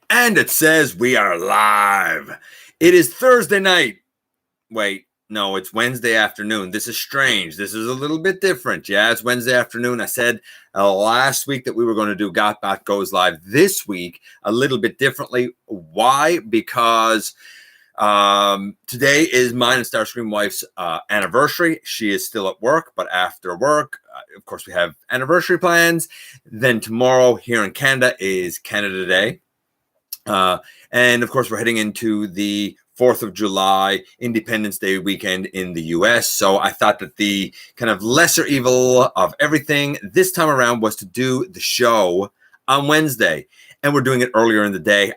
And it says we are live. It is Thursday night. Wait, no, it's Wednesday afternoon. This is strange. This is a little bit different. Yeah, it's Wednesday afternoon. I said last week that we were going to do GotBot Goes live this week a little bit differently. Why? Because today is mine and Starscream wife's anniversary. She is still at work, but after work, of course, we have anniversary plans. Then tomorrow here in Canada is Canada Day. And of course, we're heading into the 4th of July, Independence Day weekend in the US. So I thought that the kind of lesser evil of everything this time around was to do the show on Wednesday. And we're doing it earlier in the day.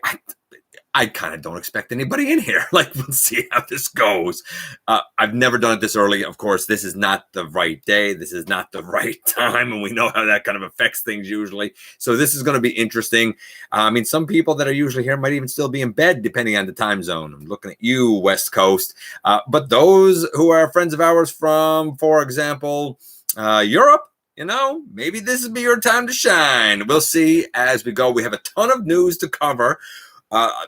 I kind of don't expect anybody in here. Like, we'll see how this goes. I've never done it this early. Of course, this is not the right day. This is not the right time. And we know how that kind of affects things usually. So this is going to be interesting. I mean, some people that are usually here might even still be in bed, depending on the time zone. I'm looking at you, West Coast. But those who are friends of ours from, for example, Europe, you know, maybe this will be your time to shine. We'll see as we go. We have a ton of news to cover.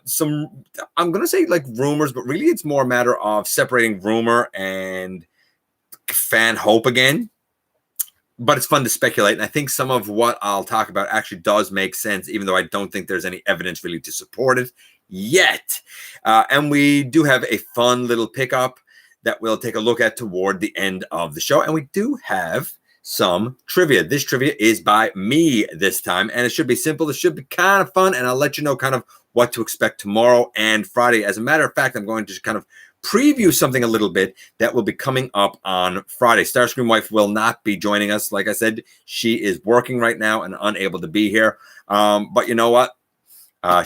Some, I'm going to say like rumors, but really it's more a matter of separating rumor and fan hope again. But it's fun to speculate. And I think some of what I'll talk about actually does make sense, even though I don't think there's any evidence really to support it yet. And we do have a fun little pickup that we'll take a look at toward the end of the show. And we do have some trivia. This trivia is by me this time, and it should be simple. It should be kind of fun, and I'll let you know kind of what to expect tomorrow and Friday. As a matter of fact, I'm going to kind of preview something a little bit that will be coming up on Friday. Starscream wife will not be joining us. Like I said, she is working right now and unable to be here. But you know what?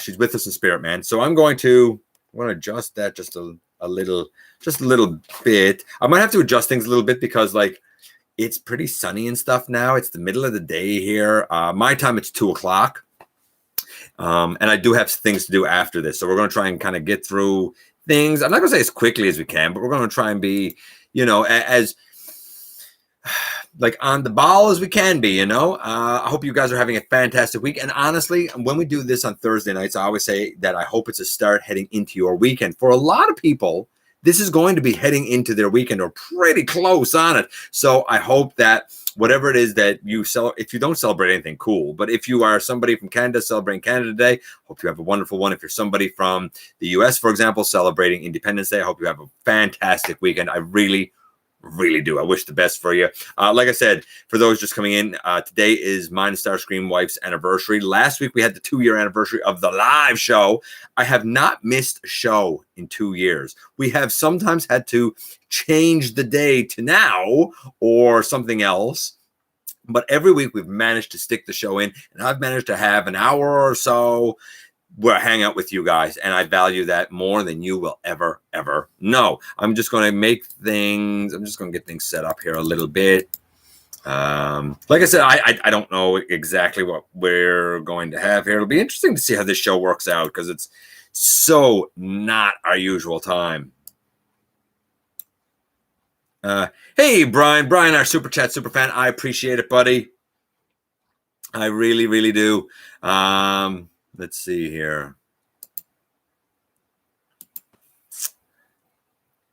She's with us in spirit, man. So I'm going to adjust that just a little bit. I might have to adjust things a little bit because like it's pretty sunny and stuff now. It's the middle of the day here. My time, it's 2:00. And I do have things to do after this. So we're going to try and kind of get through things. I'm not going to say as quickly as we can, but we're going to try and be, you know, as like on the ball as we can be, you know. I hope you guys are having a fantastic week. And honestly, when we do this on Thursday nights, I always say that I hope it's a start heading into your weekend. For a lot of people, this is going to be heading into their weekend or pretty close on it. So I hope that whatever it is that you if you don't celebrate anything, cool. But if you are somebody from Canada celebrating Canada Day, hope you have a wonderful one. If you're somebody from the US, for example, celebrating Independence Day, I hope you have a fantastic weekend. I really do. I wish the best for you. Like I said, for those just coming in, today is mine and Starscream wife's anniversary. Last week we had the 2-year anniversary of the live show. I have not missed a show in 2 years. We have sometimes had to change the day to now or something else. But every week we've managed to stick the show in, and I've managed to have an hour or so where I hang out with you guys, and I value that more than you will ever know. I'm just going to make things, I'm just going to get things set up here a little bit. Like I said, I don't know exactly what we're going to have here. It'll be interesting to see how this show works out because it's so not our usual time. Hey, Brian, our Super Chat super fan. I appreciate it, buddy. I really do. Let's see here.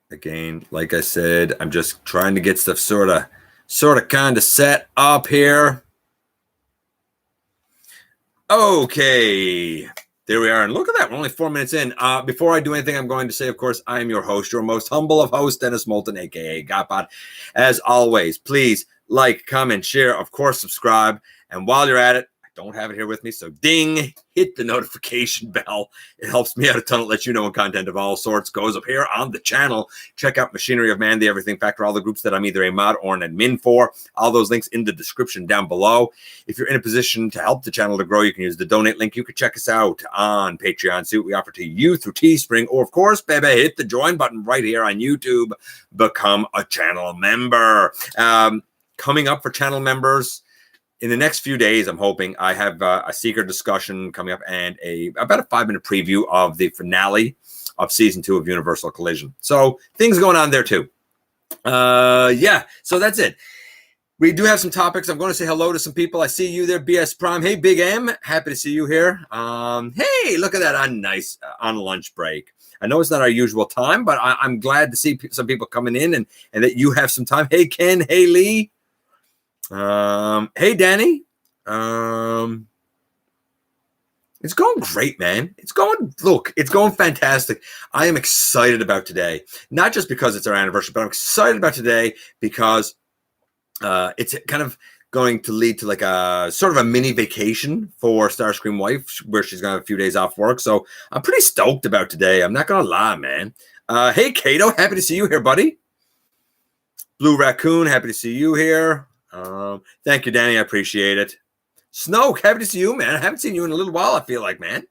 Again, like I said, I'm just trying to get stuff sort of kind of set up here. Okay. There we are. And look at that. We're only 4 minutes in. Before I do anything, I'm going to say, of course, I am your host, your most humble of hosts, Dennis Moulton, a.k.a. GotBot. As always, please like, comment, share, of course, subscribe. And while you're at it, don't have it here with me, so ding, hit the notification bell. It helps me out a ton. It lets you know when content of all sorts goes up here on the channel. Check out Machinery of Man, the Everything Factor, all the groups that I'm either a mod or an admin for. All those links in the description down below. If you're in a position to help the channel to grow, you can use the donate link. You can check us out on Patreon. See what we offer to you through Teespring. Or, of course, baby, hit the join button right here on YouTube. Become a channel member. Coming up for channel members, in the next few days, I'm hoping I have a secret discussion coming up and about a 5-minute preview of the finale of season 2 of Universal Collision. So things going on there too. Yeah, so that's it. We do have some topics. I'm going to say hello to some people. I see you there, BS Prime. Hey, Big M. Happy to see you here. Hey, look at that on nice on lunch break. I know it's not our usual time, but I'm glad to see some people coming in and that you have some time. Hey, Ken. Hey, Lee. Hey, Danny. It's going great, man. It's going fantastic. I am excited about today, not just because it's our anniversary, but I'm excited about today because it's kind of going to lead to like a sort of a mini vacation for Starscream wife, where she's going to have a few days off work. So I'm pretty stoked about today. I'm not going to lie, man. Hey, Kato, happy to see you here, buddy. Blue Raccoon, happy to see you here. Thank you, Danny. I appreciate it. Snoke, happy to see you, man. I haven't seen you in a little while, I feel like, man.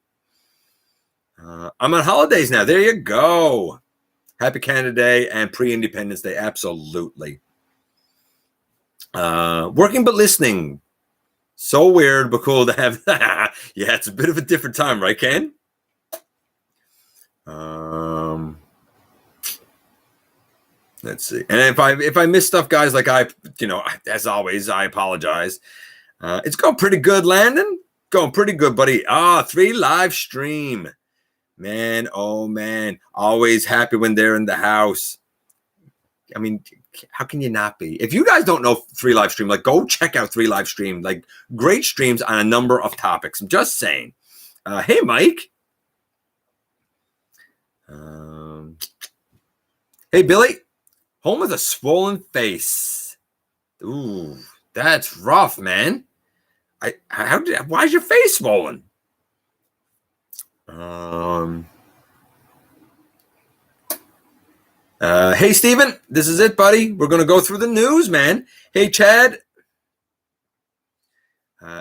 I'm on holidays now. There you go. Happy Canada Day and pre-Independence Day. Absolutely. Working but listening. So weird, but cool to have. Yeah, it's a bit of a different time, right, Ken? Let's see. And if I miss stuff, guys, like as always, I apologize. It's going pretty good, Landon. Going pretty good, buddy. 3 live stream. Man, oh man. Always happy when they're in the house. I mean, how can you not be? If you guys don't know 3 live stream, like go check out 3 live stream. Like great streams on a number of topics. I'm just saying. Hey, Mike. Hey, Billy. Home with a swollen face. Ooh, that's rough, man. Why is your face swollen? Hey, Steven, this is it, buddy. We're going to go through the news, man. Hey, Chad.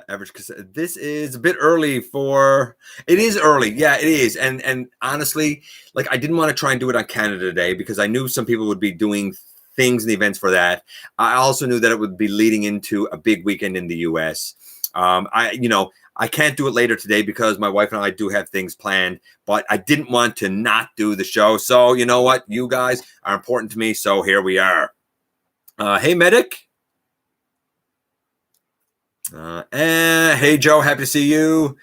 Average cassette. This is a bit early for. It is early, yeah, it is. And honestly, like I didn't want to try and do it on Canada Day because I knew some people would be doing things and events for that. I also knew that it would be leading into a big weekend in the U.S. I can't do it later today because my wife and I do have things planned, but I didn't want to not do the show. So you know what? You guys are important to me. So here we are. Hey, Medic. And hey, Joe, happy to see you.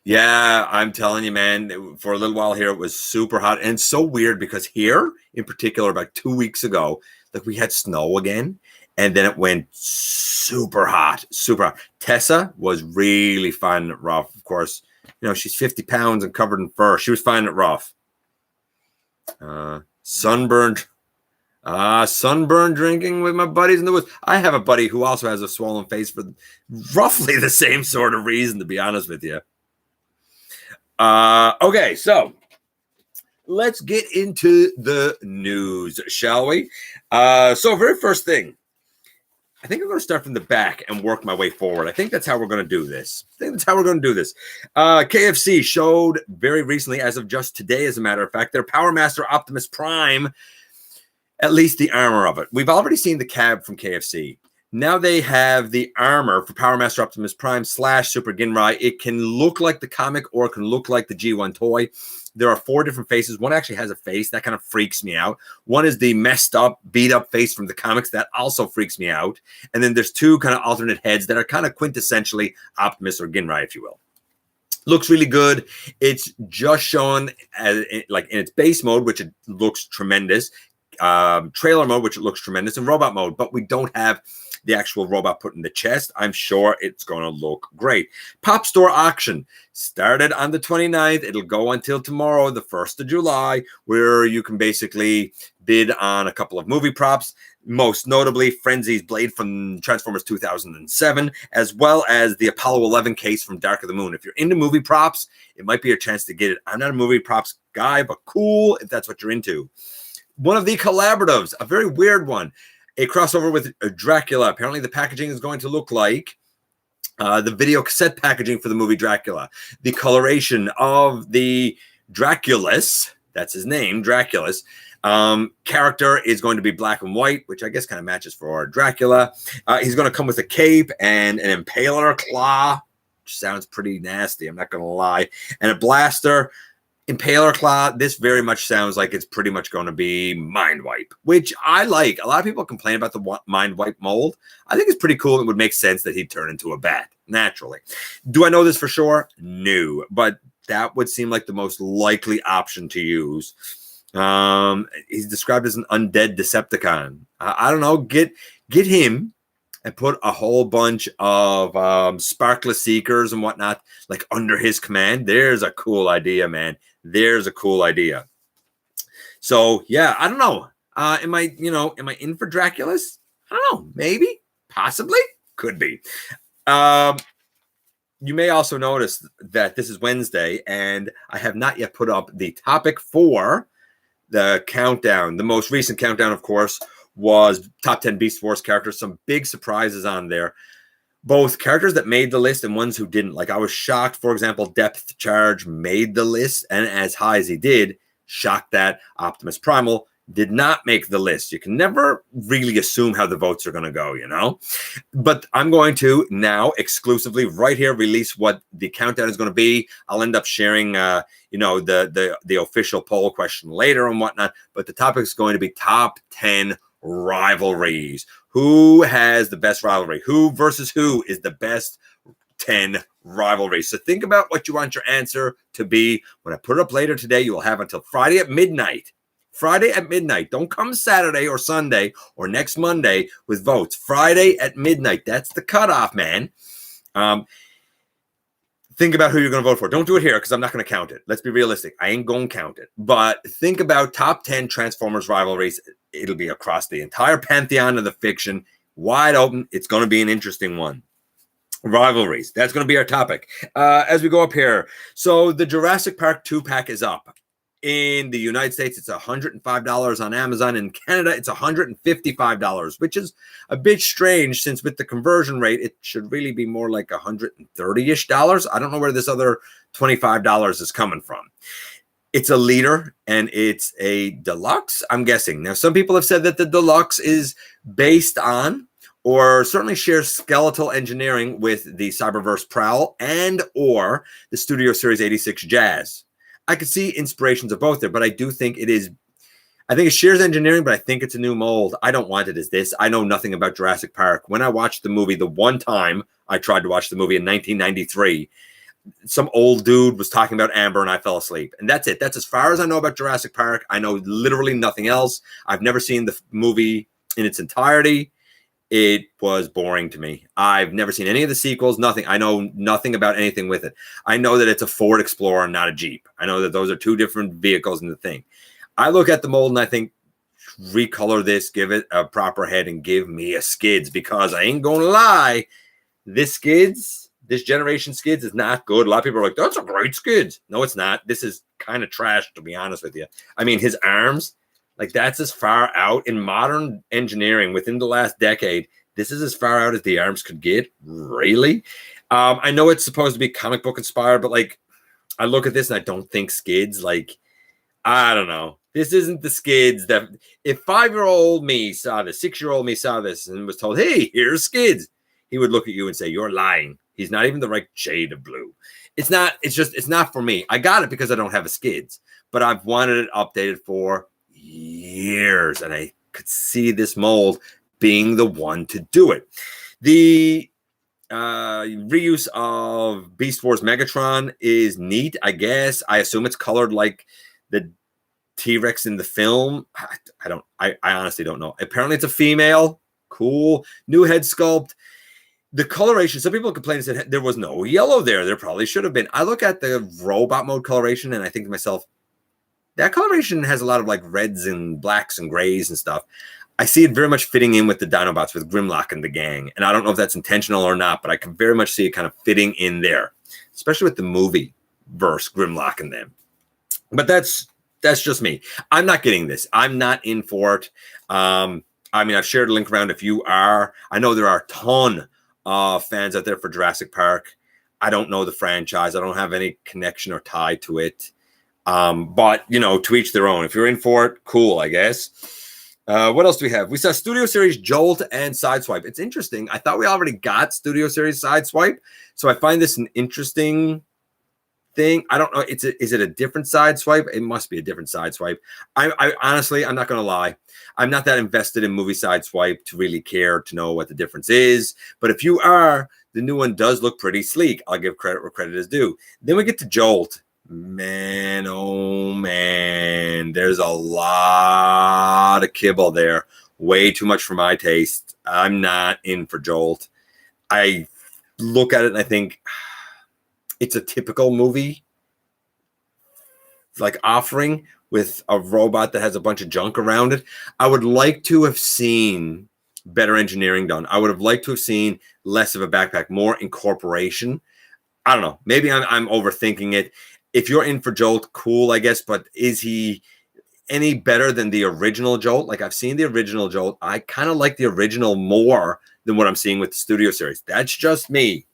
Yeah, I'm telling you, man, for a little while here, it was super hot and so weird because here in particular, about 2 weeks ago, like we had snow again. And then it went super hot, super hot. Tessa was really finding it rough. Of course, she's 50 pounds and covered in fur. She was finding it rough. Sunburned drinking with my buddies in the woods. I have a buddy who also has a swollen face for roughly the same sort of reason, to be honest with you. Okay, so let's get into the news, shall we? So very first thing, I think I'm going to start from the back and work my way forward. I think that's how we're going to do this. KFC showed very recently, as of just today, as a matter of fact, their Power Master Optimus Prime, at least the armor of it. We've already seen the cab from KFC. Now they have the armor for Power Master Optimus Prime / Super Ginrai. It can look like the comic or it can look like the G1 toy. There are 4 different faces. One actually has a face. That kind of freaks me out. One is the messed up, beat up face from the comics. That also freaks me out. And then there's 2 kind of alternate heads that are kind of quintessentially Optimus or Ginrai, if you will. Looks really good. It's just shown as like in its base mode, which it looks tremendous. Trailer mode, which it looks tremendous, and robot mode. But we don't have the actual robot put in the chest. I'm sure it's going to look great. Pop Store auction started on the 29th. It'll go until tomorrow, the 1st of July, where you can basically bid on a couple of movie props, most notably Frenzy's Blade from Transformers 2007, as well as the Apollo 11 case from Dark of the Moon. If you're into movie props, it might be a chance to get it. I'm not a movie props guy, but cool if that's what you're into. One of the collaboratives, a very weird one. A crossover with Dracula. Apparently the packaging is going to look like the video cassette packaging for the movie Dracula. The coloration of the Draculus, that's his name, Draculus, character is going to be black and white, which I guess kind of matches for Dracula. He's going to come with a cape and an impaler claw, which sounds pretty nasty, I'm not going to lie, and a blaster. Impaler Claw, this very much sounds like it's pretty much going to be Mind Wipe, which I like. A lot of people complain about the Mind Wipe mold. I think it's pretty cool. It would make sense that he'd turn into a bat, naturally. Do I know this for sure? No, but that would seem like the most likely option to use. He's described as an undead Decepticon. I don't know. Get him and put a whole bunch of Sparkless Seekers and whatnot like under his command. There's a cool idea, man. There's a cool idea. So yeah, I don't know. Am I in for Draculus? I don't know. Maybe, possibly, could be. You may also notice that this is Wednesday, and I have not yet put up the topic for the countdown. The most recent countdown, of course, was top 10 Beast Wars characters. Some big surprises on there. Both characters that made the list and ones who didn't. Like, I was shocked, for example, Depth Charge made the list, and as high as he did, shocked that Optimus Primal did not make the list. You can never really assume how the votes are going to go, But I'm going to now exclusively right here release what the countdown is going to be. I'll end up sharing, the official poll question later and whatnot. But the topic is going to be top 10 rivalries. Who has the best rivalry? Who versus who is the best 10 rivalries? So think about what you want your answer to be. When I put it up later today, you will have until Friday at midnight. Friday at midnight. Don't come Saturday or Sunday or next Monday with votes. Friday at midnight. That's the cutoff, man. Think about who you're going to vote for. Don't do it here because I'm not going to count it. Let's be realistic. I ain't going to count it. But think about top 10 Transformers rivalries. It'll be across the entire pantheon of the fiction. Wide open. It's going to be an interesting one. Rivalries. That's going to be our topic. As we go up here. So the Jurassic Park 2-pack is up. In the United States, it's $105 on Amazon. In Canada, it's $155, which is a bit strange since with the conversion rate, it should really be more like $130-ish. I don't know where this other $25 is coming from. It's a liter and it's a deluxe, I'm guessing. Now, some people have said that the deluxe is based on or certainly shares skeletal engineering with the Cyberverse Prowl and or the Studio Series 86 Jazz. I could see inspirations of both there, but I do think it is. I think it shares engineering, but I think it's a new mold. I don't want it as this. I know nothing about Jurassic Park. When I watched the movie, the one time I tried to watch the movie in 1993, some old dude was talking about Amber and I fell asleep. And that's it. That's as far as I know about Jurassic Park. I know literally nothing else. I've never seen the movie in its entirety. It was boring to me. I've never seen any of the sequels, nothing. I know nothing about anything with it. I know that it's a Ford Explorer, not a Jeep. I know that those are two different vehicles in the thing. I look at the mold and I think, recolor this, give it a proper head, and give me a Skids, because I ain't going to lie, this generation Skids is not good. A lot of people are like, that's a great Skids. No, it's not. This is kind of trash, to be honest with you. I mean, his arms, like, that's as far out in modern engineering within the last decade. This is as far out as the arms could get. Really? I know it's supposed to be comic book inspired, but like, I look at this and I don't think Skids, like, I don't know. This isn't the Skids that if 5-year-old me saw this, 6-year-old me saw this and was told, hey, here's Skids, he would look at you and say, you're lying. He's not even the right shade of blue. It's not for me. I got it because I don't have a Skids, but I've wanted it updated for years, and I could see this mold being the one to do it. The reuse of Beast Wars Megatron is neat, I guess. I assume it's colored like the T-Rex in the film. I honestly don't know. Apparently it's a female. Cool. New head sculpt. The coloration, some people complained and said there was no yellow there. There probably should have been. I look at the robot mode coloration and I think to myself, that coloration has a lot of like reds and blacks and grays and stuff. I see it very much fitting in with the Dinobots with Grimlock and the gang. And I don't know if that's intentional or not, but I can very much see it kind of fitting in there, especially with the movie verse, Grimlock and them. But that's just me. I'm not getting this. I'm not in for it. I mean, I've shared a link around if you are. I know there are a ton of fans out there for Jurassic Park. I don't know the franchise. I don't have any connection or tie to it. But, to each their own. If you're in for it, cool, I guess. What else do we have? We saw Studio Series Jolt and Sideswipe. It's interesting. I thought we already got Studio Series Sideswipe, so I find this an interesting thing. I don't know. Is it a different side swipe? It must be a different side swipe. I honestly, I'm not going to lie. I'm not that invested in movie side swipe to really care to know what the difference is. But if you are, the new one does look pretty sleek. I'll give credit where credit is due. Then we get to Jolt. Man, oh man, there's a lot of kibble there. Way too much for my taste. I'm not in for Jolt. I look at it and I think it's a typical movie like offering with a robot that has a bunch of junk around it. I would like to have seen better engineering done. I would have liked to have seen less of a backpack, more incorporation. I don't know. Maybe I'm overthinking it. If you're in for Jolt, cool, I guess. But is he any better than the original Jolt? Like, I've seen the original Jolt. I kind of like the original more than what I'm seeing with the studio series. That's just me.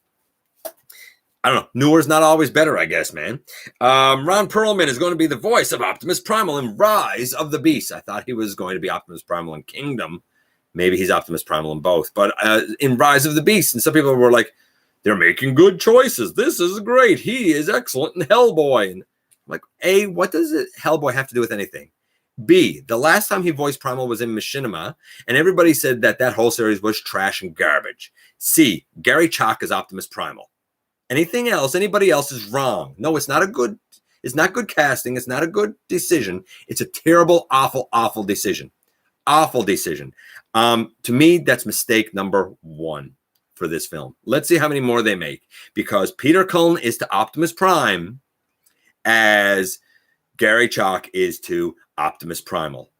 I don't know. Newer's not always better, I guess, man. Ron Perlman is going to be the voice of Optimus Primal in Rise of the Beast. I thought he was going to be Optimus Primal in Kingdom. Maybe he's Optimus Primal in both. But in Rise of the Beast, and some people were like, they're making good choices. This is great. He is excellent in Hellboy. And I'm like, A, what does Hellboy have to do with anything? B, the last time he voiced Primal was in Machinima, and everybody said that whole series was trash and garbage. C, Gary Chalk is Optimus Primal. Anything else, anybody else is wrong. No, it's not good casting. It's not a good decision. It's a terrible, awful decision. Awful decision. To me, that's mistake number one for this film. Let's see how many more they make, because Peter Cullen is to Optimus Prime as Gary Chalk is to Optimus Primal.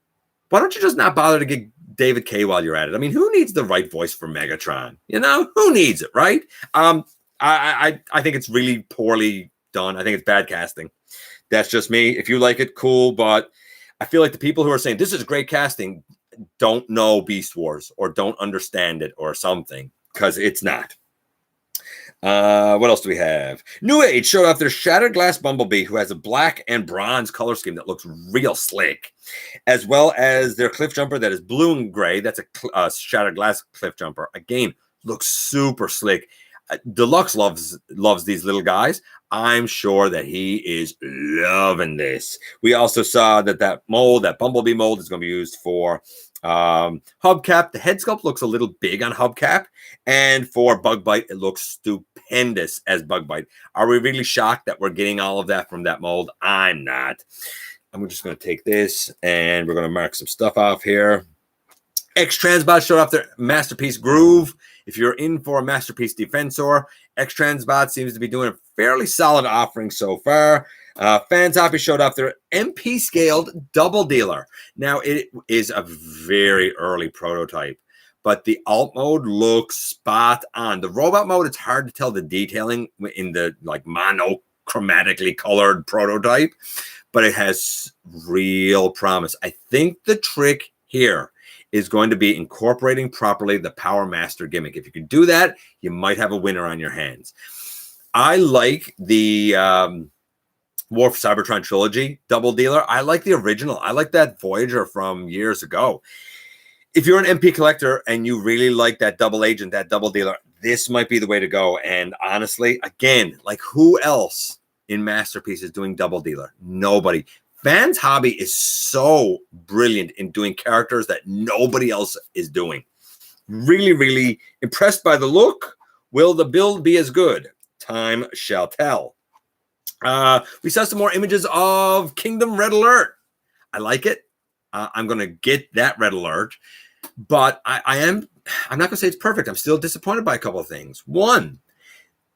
Why don't you just not bother to get David Kaye while you're at it? I mean, who needs the right voice for Megatron? You know, who needs it, right? I think it's really poorly done. I think it's bad casting. That's just me. If you like it, cool. But I feel like the people who are saying this is great casting don't know Beast Wars or don't understand it or something, because it's not. What else do we have? New Age showed off their Shattered Glass Bumblebee, who has a black and bronze color scheme that looks real slick, as well as their Cliff Jumper that is blue and gray. That's a Shattered Glass Cliff Jumper. Again, looks super slick. Deluxe loves these little guys. I'm sure that he is loving this. We also saw that Bumblebee mold is going to be used for Hubcap. The head sculpt looks a little big on Hubcap, and for Bugbite, it looks stupendous as Bugbite. Are we really shocked that we're getting all of that from that mold? I'm not. I'm just going to take this and we're going to mark some stuff off here. X-Transbots showed off their Masterpiece Groove. If you're in for a Masterpiece Defensor, X-Transbots seems to be doing a fairly solid offering so far. Fantoppy showed off their MP-scaled Double Dealer. Now, it is a very early prototype, but the alt mode looks spot on. The robot mode, it's hard to tell the detailing in the monochromatically colored prototype, but it has real promise. I think the trick here is going to be incorporating properly the Power Master gimmick. If you can do that, you might have a winner on your hands. I like the War for Cybertron trilogy Double Dealer. I like the original. I like that Voyager from years ago. If you're an MP collector and you really like that Double Agent, that Double Dealer, this might be the way to go. And honestly, again, like, who else in Masterpiece is doing Double Dealer? Nobody. Van's hobby is so brilliant in doing characters that nobody else is doing. Really, really impressed by the look. Will the build be as good? Time shall tell. We saw some more images of Kingdom Red Alert. I like it. I'm going to get that Red Alert. But I'm not going to say it's perfect. I'm still disappointed by a couple of things. One,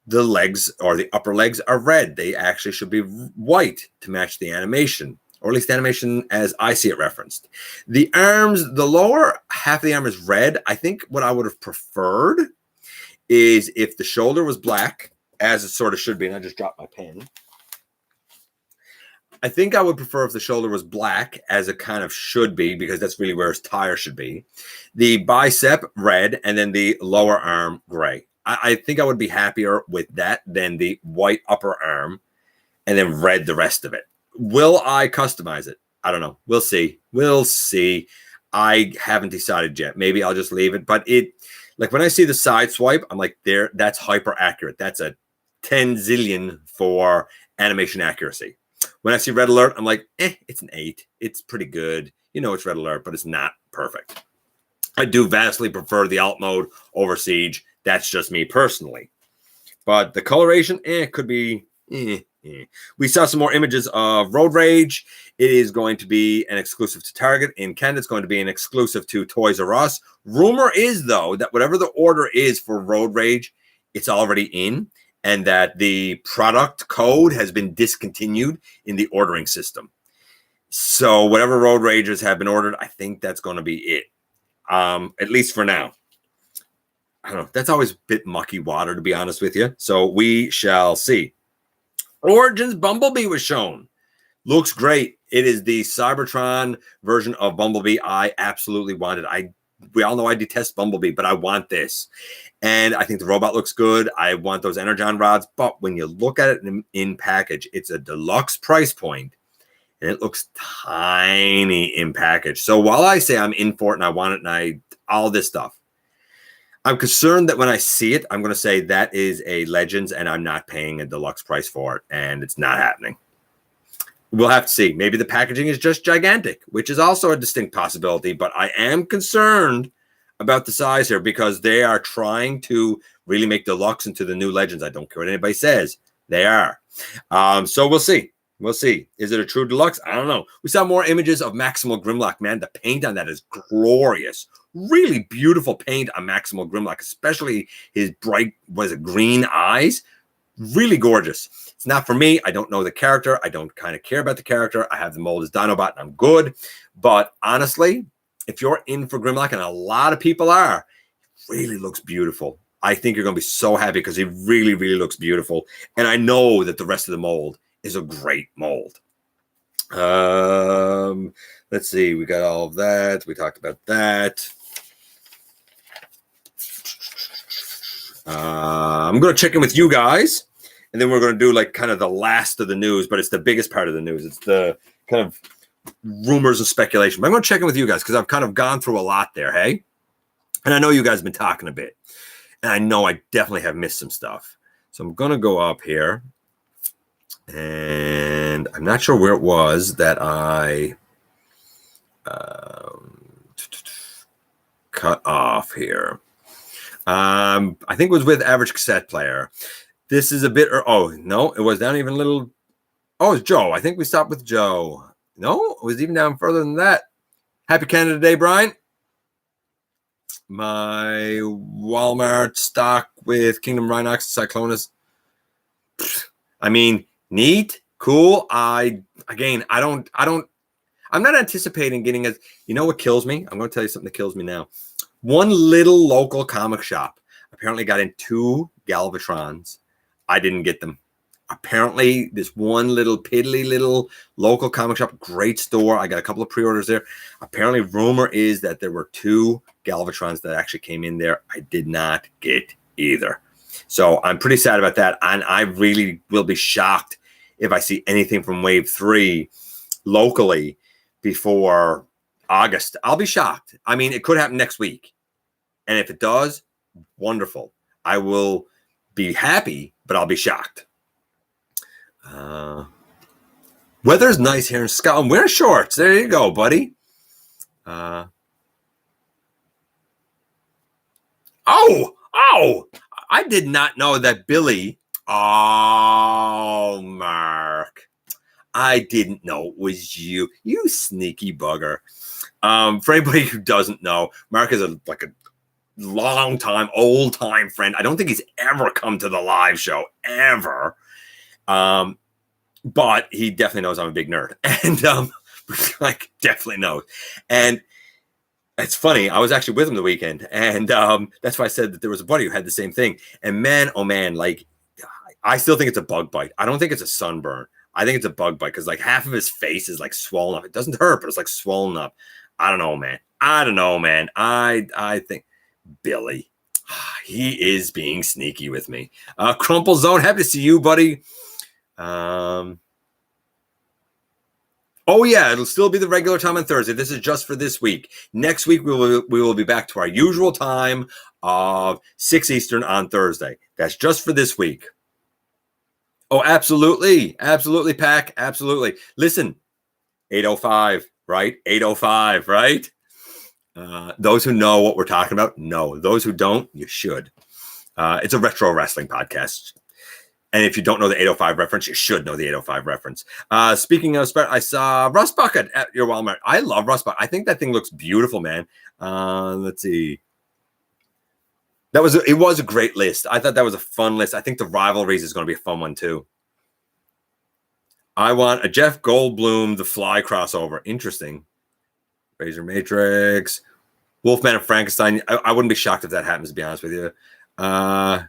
the legs or the upper legs are red. They actually should be white to match the animation, or at least the animation as I see it referenced. The arms, the lower half of the arm is red. I think what I would have preferred is if the shoulder was black, as it sort of should be, and I just dropped my pen. I think I would prefer if the shoulder was black, as it kind of should be, because that's really where his tire should be. The bicep red, and then the lower arm gray. I think I would be happier with that than the white upper arm and then red the rest of it. Will I customize it? I don't know. We'll see. We'll see. I haven't decided yet. Maybe I'll just leave it. But it, like, when I see the side swipe, I'm like, that's hyper accurate. That's a 10 zillion for animation accuracy. When I see Red Alert, I'm like, it's an 8. It's pretty good. You know, it's Red Alert, but it's not perfect. I do vastly prefer the alt mode over Siege. That's just me personally. But the coloration, could be. We saw some more images of Road Rage. It is going to be an exclusive to Target. In Canada, it's going to be an exclusive to Toys R Us. Rumor is, though, that whatever the order is for Road Rage, it's already in, and that the product code has been discontinued in the ordering system. So whatever Road Rages have been ordered, I think that's going to be it, at least for now. I don't know. That's always a bit mucky water, to be honest with you. So we shall see. Origins Bumblebee was shown. Looks great. It is the Cybertron version of Bumblebee I absolutely wanted. We all know I detest Bumblebee, but I want this. And I think the robot looks good. I want those Energon rods. But when you look at it in package, it's a deluxe price point, and it looks tiny in package. So while I say I'm in for it and I want it and all this stuff, I'm concerned that when I see it, I'm going to say that is a Legends and I'm not paying a deluxe price for it, and it's not happening. We'll have to see. Maybe the packaging is just gigantic, which is also a distinct possibility, but I am concerned about the size here because they are trying to really make deluxe into the new Legends. I don't care what anybody says. They are. So we'll see. We'll see. Is it a true deluxe? I don't know. We saw more images of Maximal Grimlock. Man, the paint on that is glorious. Really beautiful paint on Maximal Grimlock, especially his bright, green eyes. Really gorgeous. It's not for me. I don't know the character. I don't kind of care about the character. I have the mold as Dinobot and I'm good. But honestly, if you're in for Grimlock, and a lot of people are, it really looks beautiful. I think you're going to be so happy because he really, really looks beautiful. And I know that the rest of the mold is a great mold. Let's see. We got all of that. We talked about that. I'm going to check in with you guys, and then we're going to do like kind of the last of the news, but it's the biggest part of the news. It's the kind of rumors and speculation. But I'm going to check in with you guys because I've kind of gone through a lot there, hey? And I know you guys have been talking a bit, and I know I definitely have missed some stuff. So I'm going to go up here, and I'm not sure where it was that I cut off here. I think it was with Average Cassette Player. This is a bit, oh, no, it was down even a little. Oh, it's Joe. I think we stopped with Joe. No, it was even down further than that. Happy Canada Day, Brian. My Walmart stock with Kingdom Rhinox Cyclonus. I mean, neat, cool. I'm not anticipating getting as, you know what kills me? I'm going to tell you something that kills me now. One little local comic shop apparently got in 2 Galvatrons. I didn't get them. Apparently, this one little piddly little local comic shop, great store. I got a couple of pre-orders there. Apparently, rumor is that there were 2 Galvatrons that actually came in there. I did not get either. So I'm pretty sad about that. And I really will be shocked if I see anything from Wave 3 locally before August. I'll be shocked. I mean, it could happen next week. And if it does, wonderful. I will be happy, but I'll be shocked. Weather's nice here in Scotland. Wear shorts. There you go, buddy. Oh, I did not know that Billy. Oh, Mark. I didn't know it was you. You sneaky bugger. For anybody who doesn't know, Mark is a long time, old time friend. I don't think he's ever come to the live show ever. But he definitely knows I'm a big nerd, and definitely knows. And it's funny. I was actually with him the weekend, and that's why I said that there was a buddy who had the same thing. And man, oh man, I still think it's a bug bite. I don't think it's a sunburn. I think it's a bug bite because half of his face is swollen up. It doesn't hurt, but it's swollen up. I don't know, man. I think Billy, he is being sneaky with me. Crumple Zone, happy to see you, buddy. Oh yeah, it'll still be the regular time on Thursday. This is just for this week. Next week we will be back to our usual time of 6 Eastern on Thursday. That's just for this week. Oh, absolutely. Absolutely, Pack. Absolutely. Listen, 805, right? 805, right? Those who know what we're talking about, know. Those who don't, you should. It's a retro wrestling podcast. And if you don't know the 805 reference, you should know the 805 reference. Speaking of, I saw Rust Bucket at your Walmart. I love Rust Bucket. I think that thing looks beautiful, man. Let's see. It was a great list. I thought that was a fun list. I think the rivalries is going to be a fun one too. I want a Jeff Goldblum The Fly crossover. Interesting. Razor Matrix, Wolfman and Frankenstein. I wouldn't be shocked if that happens, to be honest with you. I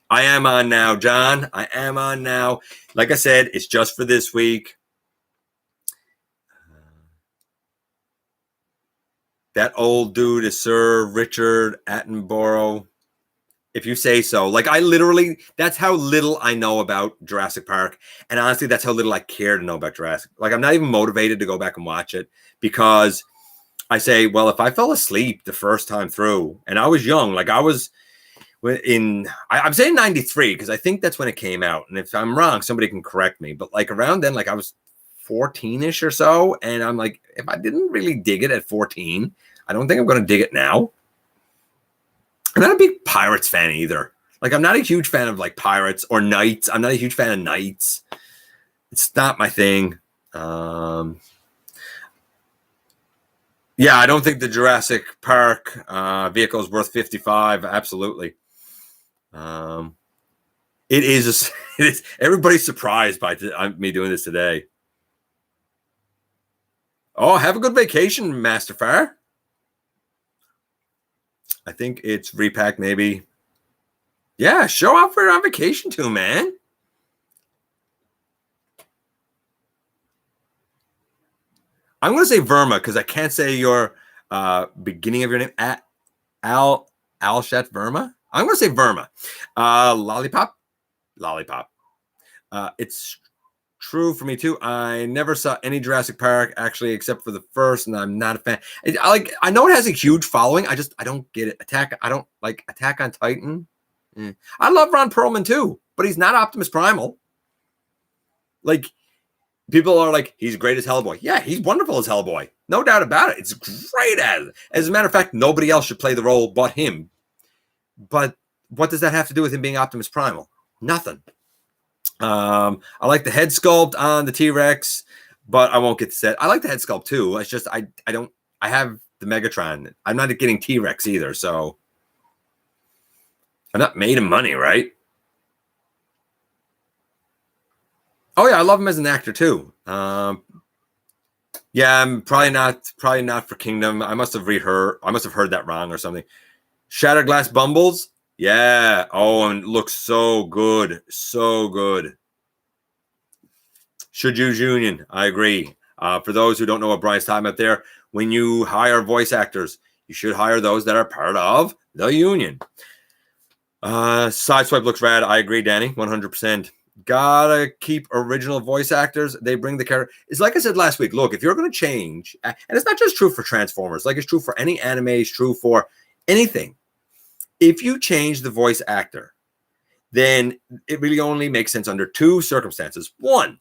am on now, John. I am on now. Like I said, it's just for this week. That old dude is Sir Richard Attenborough. If you say so. Like, that's how little I know about Jurassic Park. And honestly, that's how little I care to know about Jurassic. Like, I'm not even motivated to go back and watch it because I say, well, if I fell asleep the first time through, and I was young, like I was I'm saying 93 because I think that's when it came out. And if I'm wrong, somebody can correct me. But like around then, like I was 14-ish or so. And I'm like, if I didn't really dig it at 14, I don't think I'm going to dig it now. I'm not a big Pirates fan either. Like, I'm not a huge fan of like Pirates or Knights. I'm not a huge fan of Knights. It's not my thing. Yeah, I don't think the Jurassic Park vehicle is worth 55. Absolutely. It is. Everybody's surprised by me doing this today. Oh, have a good vacation, Master Fire. I think it's repack, maybe. Yeah, show off where you're on vacation to, man. I'm going to say Verma because I can't say your beginning of your name. Alshat Verma? I'm going to say Verma. Lollipop. It's true for me too. I never saw any Jurassic Park actually, except for the first, and I'm not a fan. I know it has a huge following. I don't get it. I don't like Attack on Titan. I love Ron Perlman too, but he's not Optimus Primal. Like, people are like, he's great as Hellboy. Yeah, he's wonderful as Hellboy. No doubt about it. It's great as a matter of fact, nobody else should play the role but him. But what does that have to do with him being Optimus Primal? Nothing. I like the head sculpt on the T-Rex, but I won't get set. I like the head sculpt too. It's just I have the Megatron. I'm not getting T-Rex either, so I'm not made of money, right? Oh yeah, I love him as an actor too. Yeah, I'm probably not for Kingdom. I must have heard that wrong or something. Shattered Glass Bumbles. Yeah. Oh, and it looks so good. So good. Should use union. I agree. For those who don't know what Brian's talking about there, when you hire voice actors, you should hire those that are part of the union. Sideswipe looks rad. I agree, Danny. 100%. Gotta keep original voice actors. They bring the character. It's like I said last week. Look, if you're going to change, and it's not just true for Transformers, like it's true for any anime, it's true for anything. If you change the voice actor, then it really only makes sense under two circumstances. One,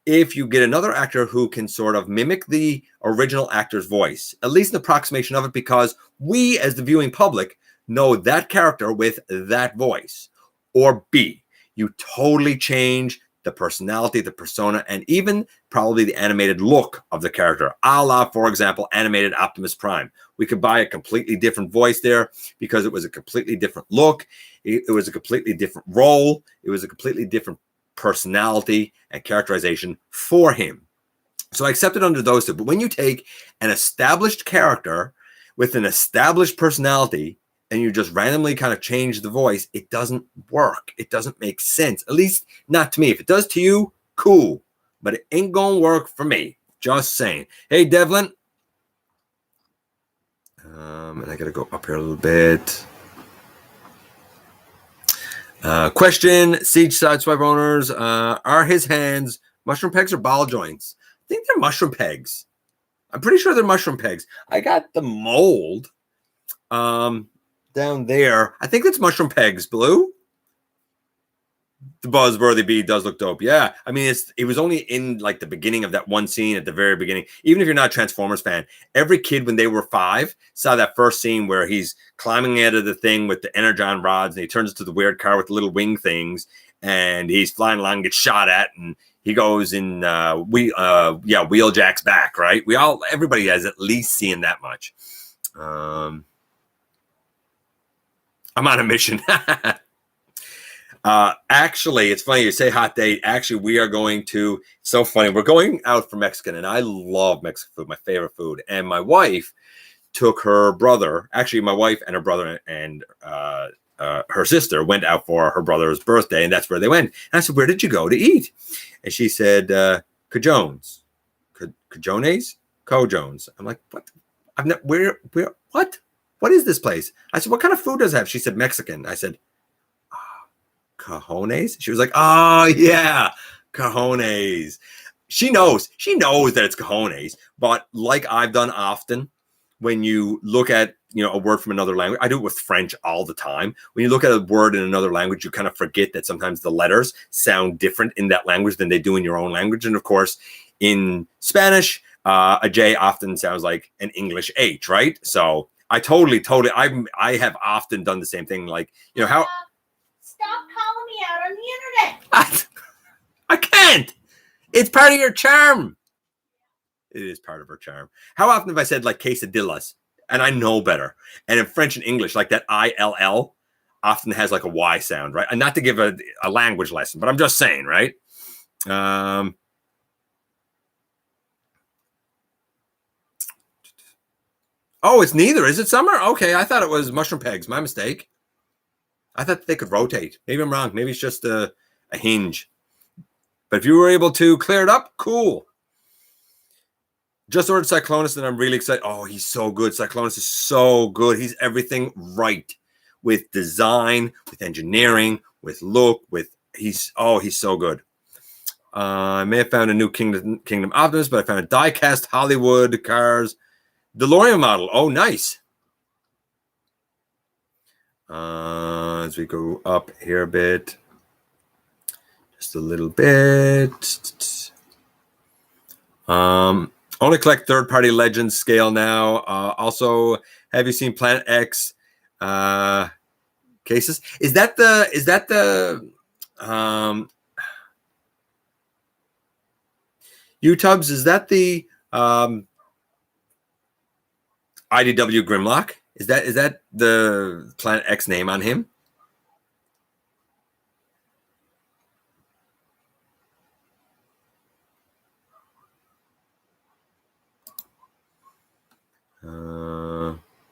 if you get another actor who can sort of mimic the original actor's voice, at least an approximation of it, because we as the viewing public know that character with that voice. Or B, you totally change the personality, the persona, and even probably the animated look of the character. A la, for example, animated Optimus Prime. We could buy a completely different voice there because it was a completely different look. It was a completely different role. It was a completely different personality and characterization for him. So I accept it under those two. But when you take an established character with an established personality and you just randomly kind of change the voice, it doesn't work. It doesn't make sense. At least not to me. If it does to you, cool. But it ain't gonna work for me. Just saying. Hey, Devlin. And I gotta go up here a little bit. Question, Siege Sideswipe owners, are his hands mushroom pegs or ball joints? I think they're mushroom pegs. I'm pretty sure they're mushroom pegs. I got the mold down there. I think it's mushroom pegs, Blue. The buzzworthy bee does look dope. Yeah. I mean, it was only in like the beginning of that one scene at the very beginning. Even if you're not a Transformers fan, every kid when they were 5 saw that first scene where he's climbing out of the thing with the energon rods and he turns into the weird car with the little wing things and he's flying along and gets shot at and he goes in Wheeljack's back, right? Everybody has at least seen that much. I'm on a mission. Actually, it's funny you say hot date. Actually, we are going to. It's so funny. We're going out for Mexican, and I love Mexican food, my favorite food. And my wife took her brother. Actually, my wife and her brother and her sister went out for her brother's birthday, and that's where they went. And I said, "Where did you go to eat?" And she said, "Cajones, Cajones, Cojones." I'm like, "What? I've not. Where? What? What is this place?" I said, "What kind of food does it have?" She said, "Mexican." I said, "Cajones?" She was like, "Oh yeah, cajones." She knows that it's cajones, but like I've done often, when you look at a word from another language, I do it with French all the time. When you look at a word in another language, you kind of forget that sometimes the letters sound different in that language than they do in your own language. And of course, in Spanish, a J often sounds like an English H, right? So I totally, I have often done the same thing. Like, how. Stop calling me out on the internet. I can't. It's part of your charm. It is part of her charm. How often have I said like quesadillas? And I know better. And in French and English, like that ILL often has like a Y sound, right? And not to give a language lesson, but I'm just saying, right? Oh, it's neither. Is it summer? Okay, I thought it was mushroom pegs. My mistake. I thought they could rotate. Maybe I'm wrong. Maybe it's just a hinge. But if you were able to clear it up, cool. Just ordered Cyclonus, and I'm really excited. Oh, he's so good. Cyclonus is so good. He's everything right with design, with engineering, with look, he's so good. I may have found a new Kingdom Optimus, but I found a die-cast Hollywood Cars DeLorean model. Oh, nice. As we go up here a bit, just a little bit. Only collect third-party Legends scale now. Also, have you seen Planet X cases? Is that the U-Tubs? Is that the IDW Grimlock? Is that the Planet X name on him?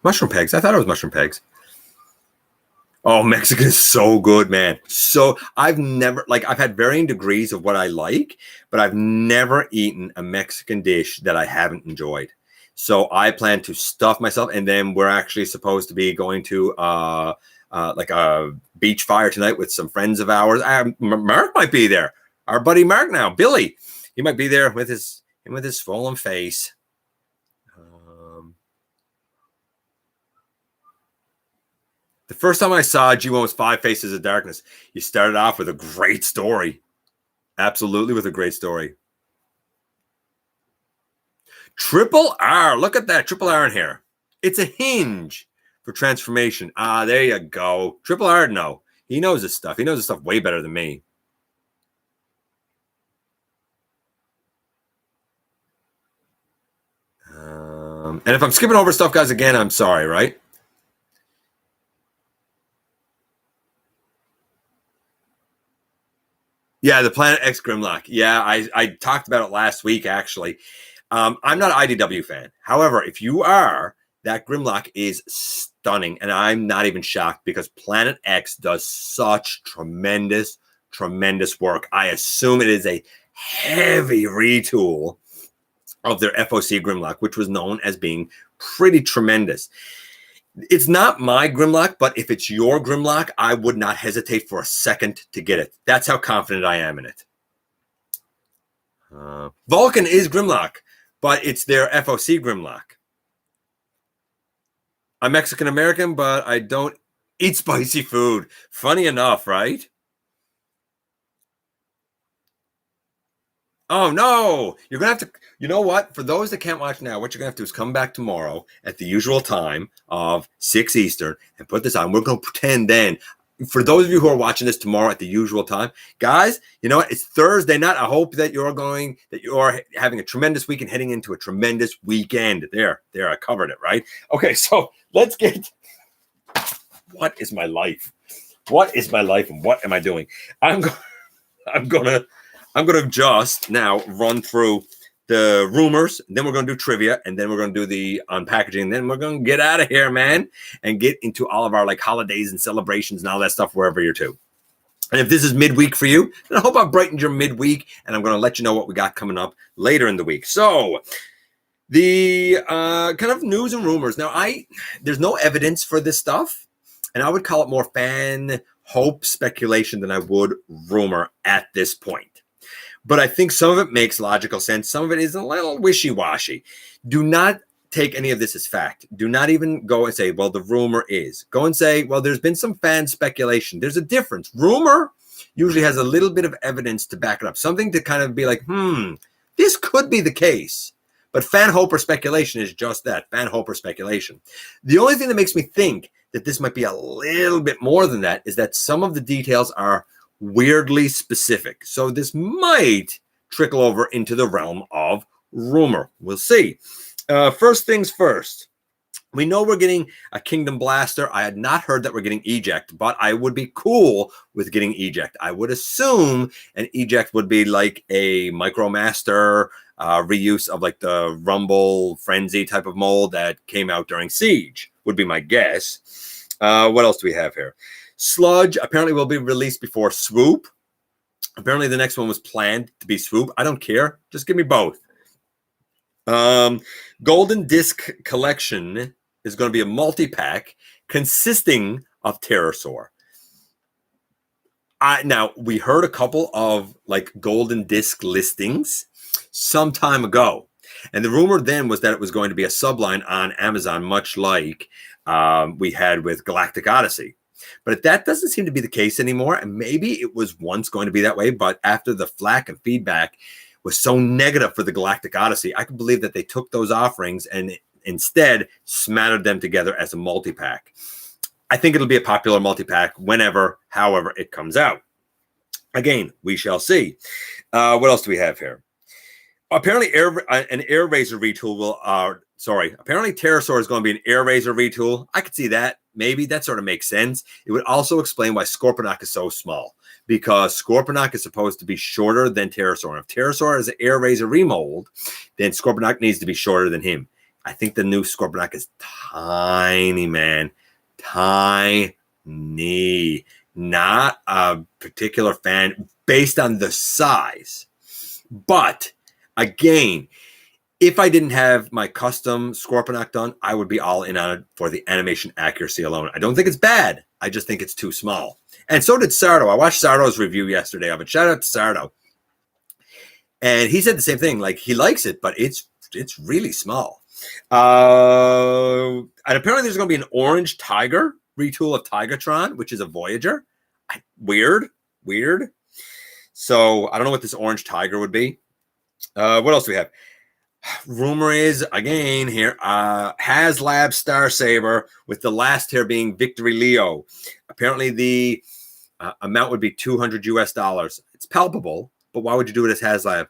Mushroom pegs. I thought it was mushroom pegs. Oh, Mexican is so good, man. So I've had varying degrees of what I like, but I've never eaten a Mexican dish that I haven't enjoyed. So I plan to stuff myself, and then we're actually supposed to be going to like a beach fire tonight with some friends of ours. Mark might be there. Our buddy Mark now, Billy. He might be there with his swollen face. The first time I saw G1 was Five Faces of Darkness. You started off with a great story. Absolutely with a great story. Triple R. Look at that. Triple R in here. It's a hinge for transformation. Ah, there you go. Triple R, no. He knows his stuff. He knows his stuff way better than me. And if I'm skipping over stuff, guys, again, I'm sorry, right? Yeah, the Planet X Grimlock. Yeah, I talked about it last week, actually. I'm not an IDW fan. However, if you are, that Grimlock is stunning. And I'm not even shocked because Planet X does such tremendous work. I assume it is a heavy retool of their FOC Grimlock, which was known as being pretty tremendous. It's not my Grimlock, but if it's your Grimlock, I would not hesitate for a second to get it. That's how confident I am in it. Vulcan is Grimlock, but it's their FOC Grimlock. I'm Mexican-American, but I don't eat spicy food. Funny enough, right? Oh no, you're gonna have to. You know what? For those that can't watch now, what you're gonna have to do is come back tomorrow at the usual time of 6 Eastern and put this on. We're gonna pretend then. For those of you who are watching this tomorrow at the usual time, guys, you know what? It's Thursday night. I hope that you're having a tremendous week and heading into a tremendous weekend. There, I covered it, right? Okay, so let's get. What is my life? What is my life, and what am I doing? I'm gonna just now run through the rumors, and then we're gonna do trivia, and then we're gonna do the unpackaging, and then we're gonna get out of here, man, and get into all of our like holidays and celebrations and all that stuff wherever you're to. And if this is midweek for you, then I hope I've brightened your midweek, and I'm gonna let you know what we got coming up later in the week. So the kind of news and rumors. Now, there's no evidence for this stuff, and I would call it more fan hope speculation than I would rumor at this point. But I think some of it makes logical sense. Some of it is a little wishy-washy. Do not take any of this as fact. Do not even go and say, well, the rumor is. Go and say, well, there's been some fan speculation. There's a difference. Rumor usually has a little bit of evidence to back it up. Something to kind of be like, this could be the case. But fan hope or speculation is just that, fan hope or speculation. The only thing that makes me think that this might be a little bit more than that is that some of the details are weirdly specific. So this might trickle over into the realm of rumor. We'll see. First things first. We know we're getting a Kingdom Blaster. I had not heard that we're getting Eject, but I would be cool with getting Eject. I would assume an Eject would be like a Micromaster reuse of like the Rumble Frenzy type of mold that came out during Siege, would be my guess. What else do we have here? Sludge apparently will be released before Swoop. Apparently the next one was planned to be Swoop. I don't care. Just give me both. Golden Disc Collection is going to be a multi-pack consisting of Pterosaur. Now, we heard a couple of like Golden Disc listings some time ago. And the rumor then was that it was going to be a subline on Amazon, much like we had with Galactic Odyssey. But that doesn't seem to be the case anymore. And maybe it was once going to be that way. But after the flack and feedback was so negative for the Galactic Odyssey, I can believe that they took those offerings and instead smattered them together as a multi-pack. I think it'll be a popular multi-pack whenever, however it comes out. Again, we shall see. What else do we have here? Apparently, an Air Razor retool will. Apparently, Pterosaur is going to be an Air Razor retool. I could see that. Maybe that sort of makes sense. It would also explain why Scorponok is so small, because Scorponok is supposed to be shorter than Pterosaur. And if Pterosaur is an Air Razor remold, then Scorponok needs to be shorter than him. I think the new Scorponok is tiny, man. Tiny. Not a particular fan based on the size. But again, if I didn't have my custom Scorponok done, I would be all in on it for the animation accuracy alone. I don't think it's bad. I just think it's too small. And so did Sardo. I watched Sardo's review yesterday of it. Shout out to Sardo. And he said the same thing. Like, he likes it, but it's really small. And apparently there's going to be an orange tiger retool of Tigatron, which is a Voyager. Weird. So I don't know what this orange tiger would be. What else do we have? Rumor is, again here, HasLab Star Saber with the last tier being Victory Leo. Apparently the amount would be $200 US. It's palpable, but why would you do it as HasLab?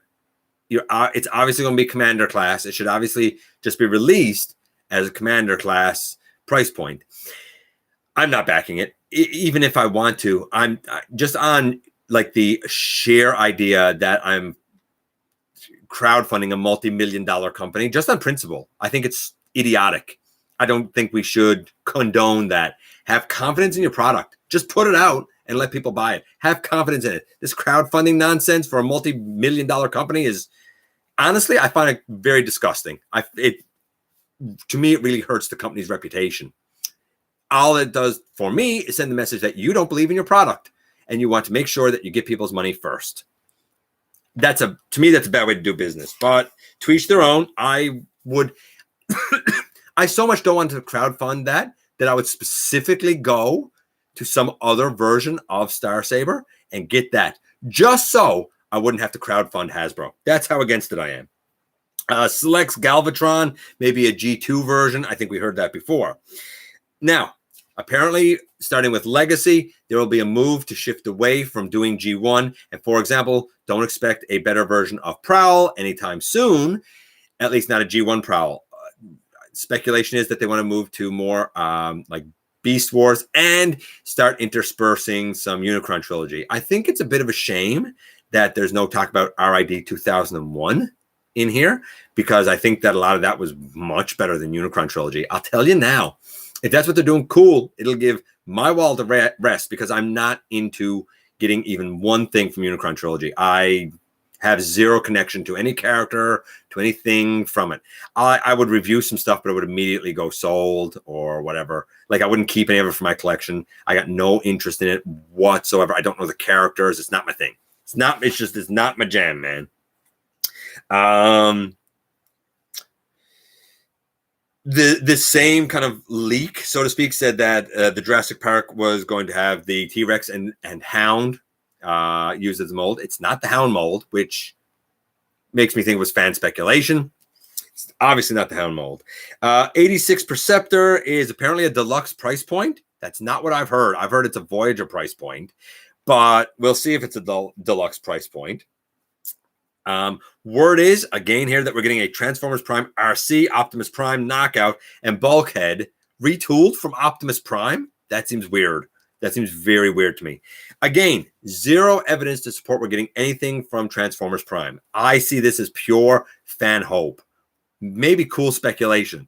It's obviously going to be Commander class. It should obviously just be released as a Commander class price point. I'm not backing it. Even if I want to, I'm just on like the sheer idea that I'm crowdfunding a multi-million-dollar company just on principle. I think it's idiotic. I don't think we should condone that. Have confidence in your product. Just put it out and let people buy it. Have confidence in it. This crowdfunding nonsense for a multi-million-dollar company is, honestly, I find it very disgusting. To me, it really hurts the company's reputation. All it does for me is send the message that you don't believe in your product and you want to make sure that you get people's money first. To me, that's a bad way to do business. But to each their own. I so much don't want to crowdfund that I would specifically go to some other version of Star Saber and get that, just so I wouldn't have to crowdfund Hasbro. That's how against it I am. Selects Galvatron, maybe a G2 version. I think we heard that before. Now, apparently, starting with Legacy, there will be a move to shift away from doing G1. And for example, don't expect a better version of Prowl anytime soon, at least not a G1 Prowl. Speculation is that they want to move to more like Beast Wars and start interspersing some Unicron trilogy. I think it's a bit of a shame that there's no talk about RID 2001 in here, because I think that a lot of that was much better than Unicron trilogy. I'll tell you now, if that's what they're doing, cool. It'll give my wallet a rest, because I'm not into getting even one thing from Unicron trilogy. I have zero connection to any character, to anything from it. I would review some stuff, but it would immediately go sold or whatever. Like, I wouldn't keep any of it for my collection. I got no interest in it whatsoever. I don't know the characters. It's not my thing. It's not my jam, man. The same kind of leak, so to speak, said that the Jurassic Park was going to have the T-Rex and Hound used as a mold. It's not the Hound mold, which makes me think it was fan speculation. It's obviously not the Hound mold. 86 Perceptor is apparently a deluxe price point. That's not what I've heard. I've heard it's a Voyager price point, but we'll see if it's a deluxe price point. Word is, again here, that we're getting a Transformers Prime RC, Optimus Prime Knockout, and Bulkhead retooled from Optimus Prime. That seems weird. That seems very weird to me. Again, zero evidence to support we're getting anything from Transformers Prime. I see this as pure fan hope. Maybe cool speculation.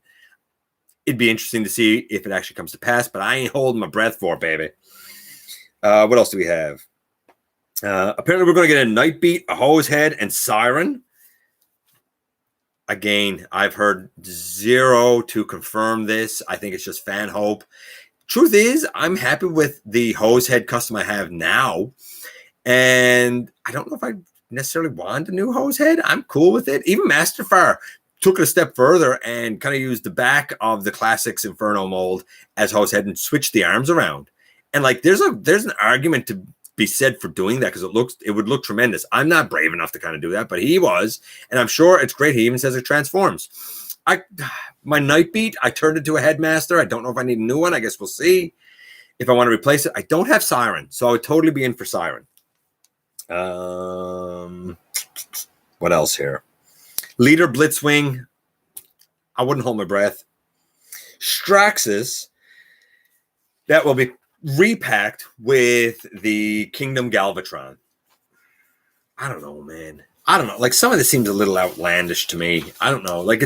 It'd be interesting to see if it actually comes to pass, but I ain't holding my breath for it, baby. What else do we have? Apparently, we're going to get a Nightbeat, a Hosehead, and Siren. Again, I've heard zero to confirm this. I think it's just fan hope. Truth is, I'm happy with the Hosehead custom I have now. And I don't know if I necessarily want a new Hosehead. I'm cool with it. Even Masterfire took it a step further and kind of used the back of the Classics Inferno mold as Hosehead and switched the arms around. And like, there's an argument to be said for doing that, because it would look tremendous. I'm not brave enough to kind of do that, but he was, and I'm sure it's great. He even says it transforms. My Nightbeat, I turned into a Headmaster. I don't know if I need a new one. I guess we'll see if I want to replace it. I don't have Siren, so I would totally be in for Siren. What else here? Leader Blitzwing. I wouldn't hold my breath. Straxus. That will be repacked with the Kingdom Galvatron. I don't know, man. I don't know. Like, some of this seems a little outlandish to me. I don't know. Like,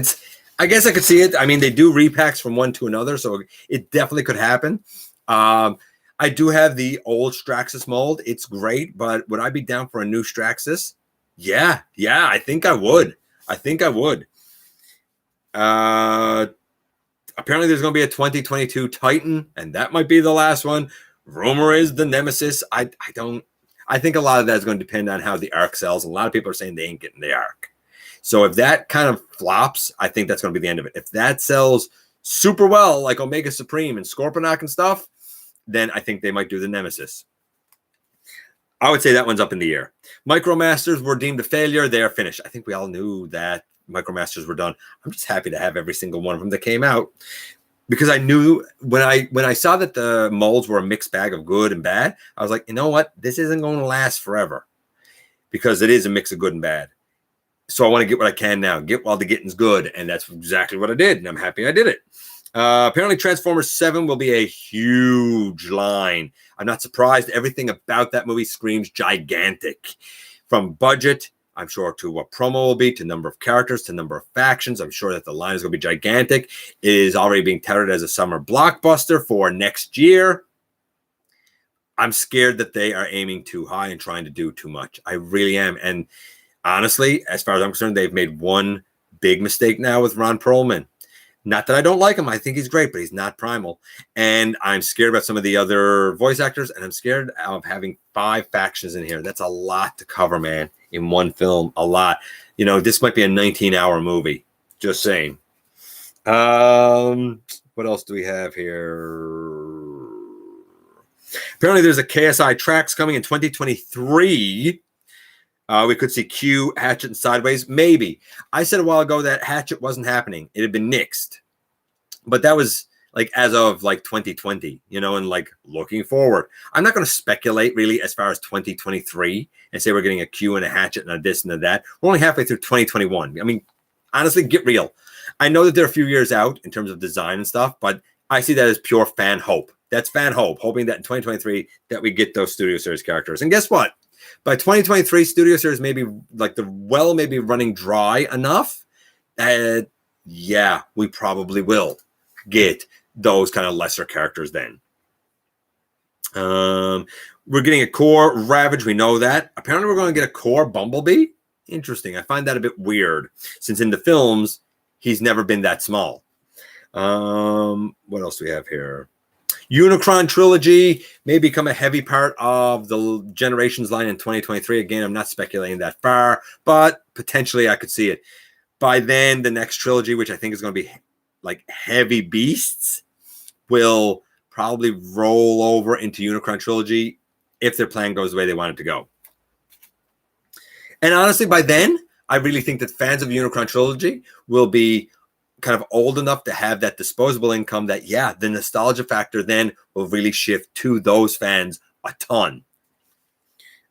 I guess I could see it. I mean, they do repacks from one to another, so it definitely could happen. I do have the old Straxus mold. It's great, but would I be down for a new Straxus? Yeah, I think I would. Apparently there's going to be a 2022 Titan, and that might be the last one. Rumor is the Nemesis. I think a lot of that is going to depend on how the arc sells. A lot of people are saying they ain't getting the arc. So if that kind of flops, I think that's going to be the end of it. If that sells super well, like Omega Supreme and Scorponok and stuff, then I think they might do the Nemesis. I would say that one's up in the air. Micromasters were deemed a failure. They are finished. I think we all knew that Micromasters were done. I'm just happy to have every single one of them that came out, because I knew when I saw that the molds were a mixed bag of good and bad, I was like, you know what? This isn't going to last forever, because it is a mix of good and bad. So I want to get what I can now, get while the getting's good. And that's exactly what I did. And I'm happy I did it. Apparently Transformers 7 will be a huge line. I'm not surprised. Everything about that movie screams gigantic. From budget, I'm sure, to what promo will be, to number of characters, to number of factions. I'm sure that the line is going to be gigantic. It is already being touted as a summer blockbuster for next year. I'm scared that they are aiming too high and trying to do too much. I really am. And honestly, as far as I'm concerned, they've made one big mistake now with Ron Perlman. Not that I don't like him. I think he's great, but he's not Primal. And I'm scared about some of the other voice actors, and I'm scared of having 5 factions in here. That's a lot to cover, man, in one film. A lot. You know, this might be a 19-hour movie. Just saying. What else do we have here? Apparently there's a KSI Trax coming in 2023. We could see Q, Hatchet, and Sideways. Maybe. I said a while ago that Hatchet wasn't happening. It had been nixed. But that was like as of like 2020, and like looking forward. I'm not going to speculate really as far as 2023 and say we're getting a Q and a Hatchet and a this and a that. We're only halfway through 2021. I mean, honestly, get real. I know that they're a few years out in terms of design and stuff, but I see that as pure fan hope. That's fan hope, hoping that in 2023 that we get those Studio Series characters. And guess what? By 2023, Studio Series may be like the well may be running dry enough. Yeah, we probably will get those kind of lesser characters then. We're getting a core Ravage. We know that. Apparently, we're going to get a core Bumblebee. Interesting. I find that a bit weird, since in the films, he's never been that small. What else do we have here? Unicron Trilogy may become a heavy part of the Generations line in 2023. Again, I'm not speculating that far, but potentially I could see it. By then, the next trilogy, which I think is going to be like Heavy Beasts, will probably roll over into Unicron Trilogy if their plan goes the way they want it to go. And honestly, by then, I really think that fans of Unicron Trilogy will be kind of old enough to have that disposable income that, yeah, the nostalgia factor then will really shift to those fans a ton.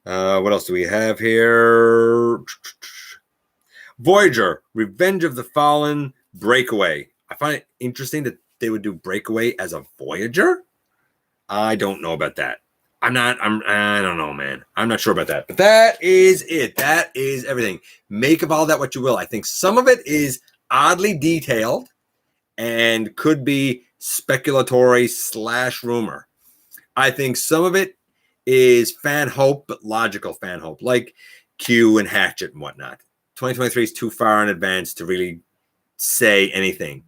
What else do we have here? Voyager, Revenge of the Fallen, Breakaway. I find it interesting that they would do Breakaway as a Voyager. I don't know about that. I don't know, man. I'm not sure about that. But that is it. That is everything. Make of all that what you will. I think some of it is oddly detailed and could be speculatory / rumor. I think some of it is fan hope, but logical fan hope, like Q and Hatchet and whatnot. 2023 is too far in advance to really say anything.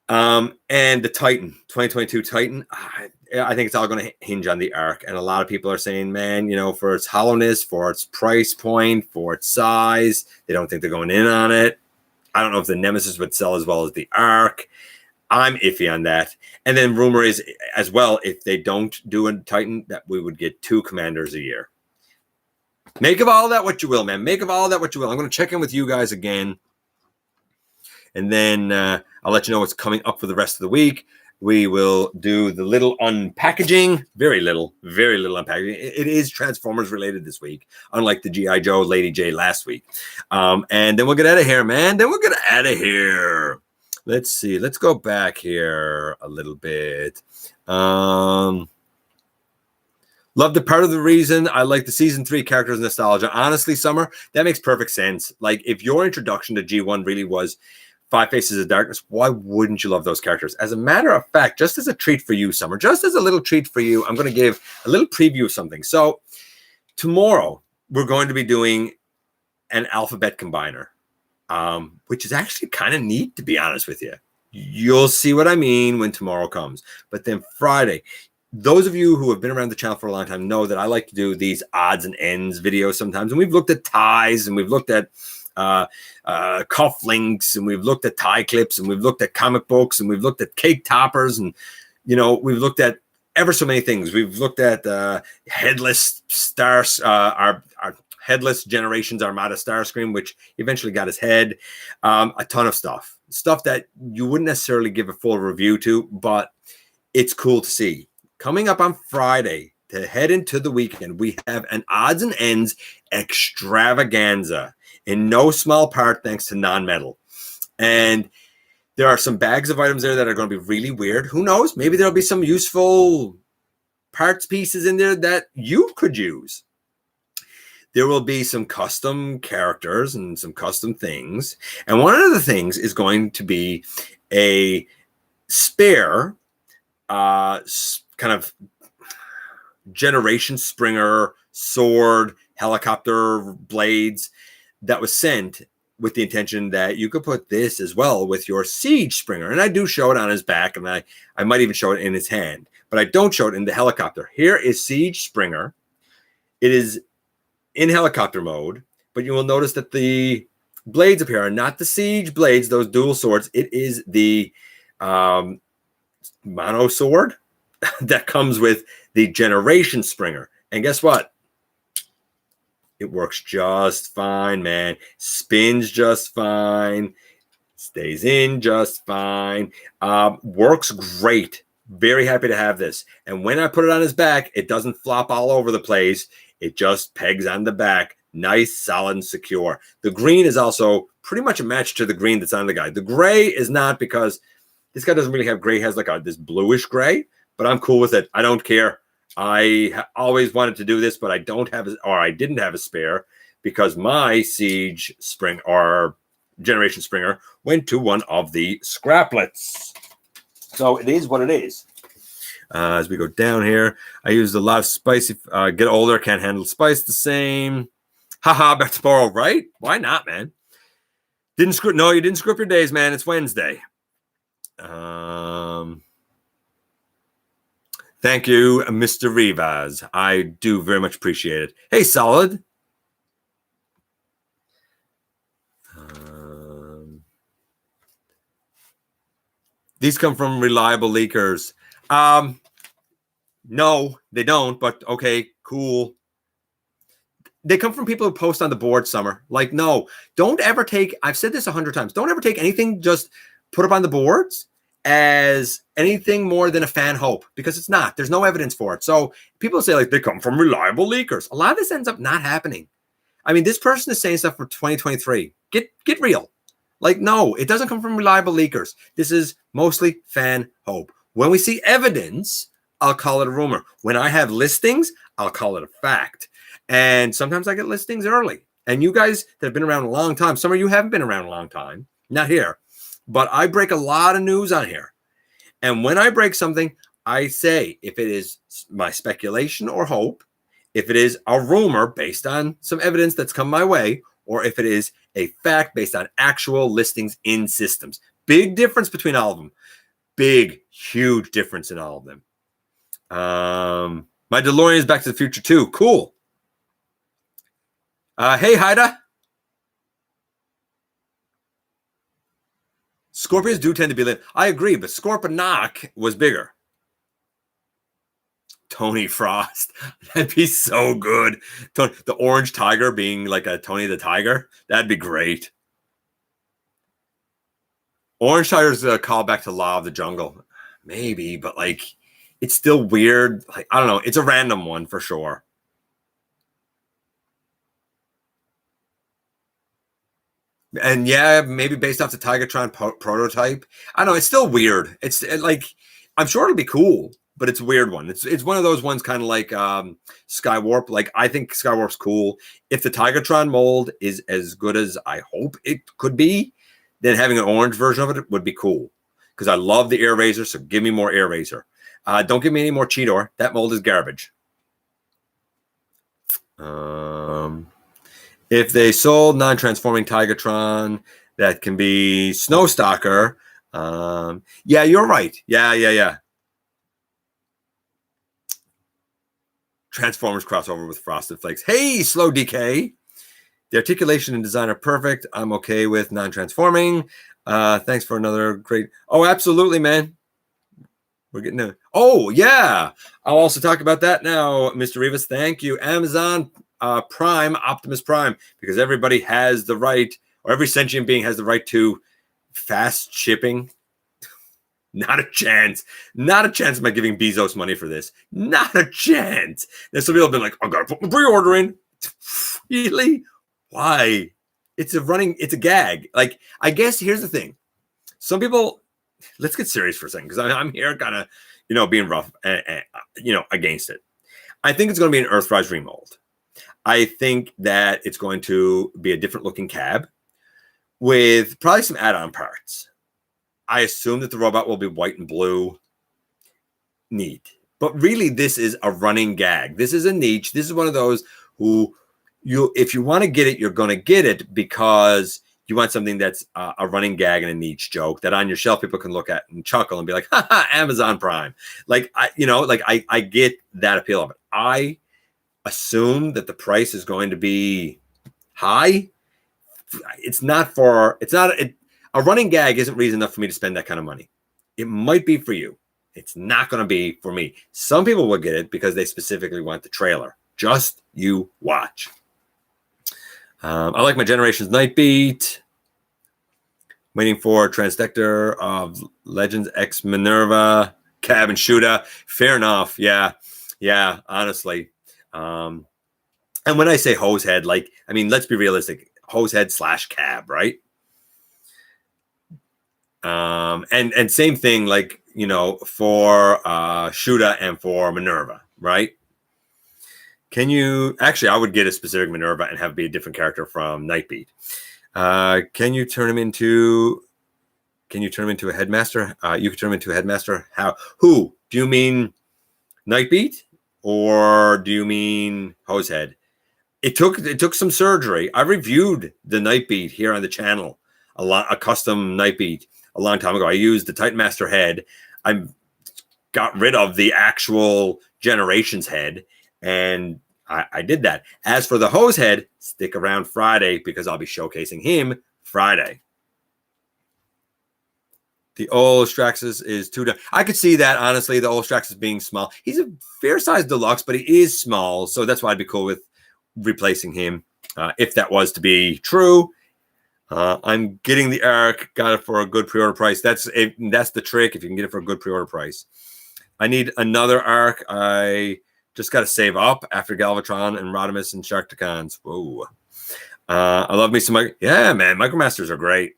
And the Titan, 2022 Titan, I think it's all going to hinge on the arc. And a lot of people are saying, man, for its hollowness, for its price point, for its size, they don't think they're going in on it. I don't know if the Nemesis would sell as well as the arc. I'm iffy on that. And then rumor is as well, if they don't do a Titan, that we would get 2 commanders a year. Make of all that what you will, man. Make of all that what you will. I'm going to check in with you guys again. And then I'll let you know what's coming up for the rest of the week. We will do the little unpackaging. Very little unpackaging. It is Transformers related this week, unlike the G.I. Joe Lady J last week. And then we'll get out of here, man. Let's see. Let's go back here a little bit. Love the part of the reason I like the season 3 characters nostalgia. Honestly, Summer, that makes perfect sense. Like, if your introduction to G1 really was 5 Faces of Darkness, why wouldn't you love those characters? As a matter of fact, just as a treat for you, Summer, just as a little treat for you, I'm going to give a little preview of something. So tomorrow, we're going to be doing an alphabet combiner, which is actually kind of neat, to be honest with you. You'll see what I mean when tomorrow comes. But then Friday, those of you who have been around the channel for a long time know that I like to do these odds and ends videos sometimes. And we've looked at ties, and we've looked at cuff links, and we've looked at tie clips, and we've looked at comic books, and we've looked at cake toppers, and we've looked at ever so many things. We've looked at headless stars, our headless Generations Armada Starscream, which eventually got his head. A ton of stuff that you wouldn't necessarily give a full review to, but it's cool to see. Coming up on Friday to head into the weekend, we have an odds and ends extravaganza, in no small part thanks to non-metal. And there are some bags of items there that are going to be really weird. Who knows? Maybe there'll be some useful parts pieces in there that you could use. There will be some custom characters and some custom things. And one of the things is going to be a spare kind of Generation Springer sword, helicopter blades that was sent with the intention that you could put this as well with your Siege Springer. And I do show it on his back, and I might even show it in his hand, but I don't show it in the helicopter. Here is Siege Springer. It is in helicopter mode, but you will notice that the blades up here are not the Siege blades, those dual swords. It is the mono sword that comes with the Generation Springer. And guess what? It works just fine, man. Spins just fine. Stays in just fine. Works great. Very happy to have this. And when I put it on his back, it doesn't flop all over the place. It just pegs on the back. Nice, solid, and secure. The green is also pretty much a match to the green that's on the guy. The gray is not, because this guy doesn't really have gray. He has like this bluish gray, but I'm cool with it. I don't care. I always wanted to do this, but I didn't have a spare, because my Siege Spring or Generation Springer went to one of the scraplets. So it is what it is. As we go down here, I used a lot of spicy. Get older, can't handle spice the same. Haha, back to borrow, right? Why not, man? No, you didn't screw up your days, man. It's Wednesday. Thank you, Mr. Rivas. I do very much appreciate it. Hey, Solid. These come from reliable leakers. No, they don't, but okay, cool. They come from people who post on the board, Summer. Like, no, don't ever take, I've said this 100 times, don't ever take anything just put up on the boards as anything more than a fan hope, because it's not. There's no evidence for it. So people say, like, they come from reliable leakers. A lot of this ends up not happening. I mean, this person is saying stuff for 2023. Get real. Like, no, it doesn't come from reliable leakers. This is mostly fan hope. When we see evidence, I'll call it a rumor. When I have listings, I'll call it a fact. And sometimes I get listings early. And you guys that have been around a long time, some of you haven't been around a long time, not here, but I break a lot of news on here. And when I break something, I say if it is my speculation or hope, if it is a rumor based on some evidence that's come my way, or if it is a fact based on actual listings in systems. Big difference between all of them. Big, huge difference in all of them. My DeLorean is Back to the Future too. Cool. Hey, Haida. Scorpions do tend to be lit. I agree, but Scorponok was bigger. Tony Frost. That'd be so good. The orange tiger being like a Tony the Tiger. That'd be great. Orange Tiger's a callback to Law of the Jungle. Maybe, but like, it's still weird. Like, I don't know. It's a random one for sure. And yeah, maybe based off the Tigatron prototype. I don't know. It's still weird. It's like, I'm sure it'll be cool, but it's a weird one. It's one of those ones kind of like Skywarp. Like, I think Skywarp's cool. If the Tigatron mold is as good as I hope it could be, then having an orange version of it would be cool. Because I love the Air Razor, so give me more Air Razor. Don't give me any more Cheetor. That mold is garbage. If they sold non-transforming Tigatron that can be Snowstalker, yeah, you're right. Yeah. Transformers crossover with Frosted Flakes. Hey, Slow DK. The articulation and design are perfect. I'm okay with non-transforming. Thanks for another great. Oh, absolutely, man. We're getting a. Oh, yeah. I'll also talk about that now, Mr. Rivas. Thank you. Amazon Prime, Optimus Prime, because everybody has the right, or every sentient being has the right to fast shipping. Not a chance. Not a chance am I giving Bezos money for this. Not a chance. There's some people have been like, I gotta put my pre-order in. Really? Why? It's a gag. Like, I guess here's the thing. Some people, let's get serious for a second, because I'm here kind of, being rough, against it. I think it's going to be an Earthrise remold. I think that it's going to be a different looking cab with probably some add-on parts. I assume that the robot will be white and blue. Neat. But really, this is a running gag. This is a niche. This is one of those who if you want to get it, you're going to get it because you want something that's a running gag and a niche joke that on your shelf people can look at and chuckle and be like, haha, Amazon Prime. Like, I get that appeal of it. I assume that the price is going to be high. A running gag isn't reason enough for me to spend that kind of money. It might be for you. It's not going to be for me. Some people will get it because they specifically want the trailer. Just you watch. I like my Generations Nightbeat. Waiting for Transdector of Legends X Minerva, Cab and Shooter. Fair enough. Yeah, honestly. And when I say Hosehead, like, I mean, let's be realistic. Hosehead / Cab, right? And same thing, like, you know, for Shooter and for Minerva, right? Can you actually? I would get a specific Minerva and have it be a different character from Nightbeat. Can you turn him into a headmaster? You can turn him into a headmaster. How? Who? Do you mean Nightbeat or do you mean Hosehead? It took some surgery. I reviewed the Nightbeat here on the channel, a custom Nightbeat a long time ago. I used the Titan Master head. I got rid of the actual Generations head, and I did that. As for the Hosehead, stick around Friday because I'll be showcasing him Friday. The old Straxus is too. I could see that, honestly, the old Straxus being small. He's a fair-sized deluxe, but he is small, so that's why I'd be cool with replacing him if that was to be true. I'm getting the Arc, got it for a good pre-order price. That's the trick, if you can get it for a good pre-order price. I need another Arc. I just got to save up after Galvatron and Rodimus and Sharkticons. Whoa. I love me some... Yeah, man, Micromasters are great.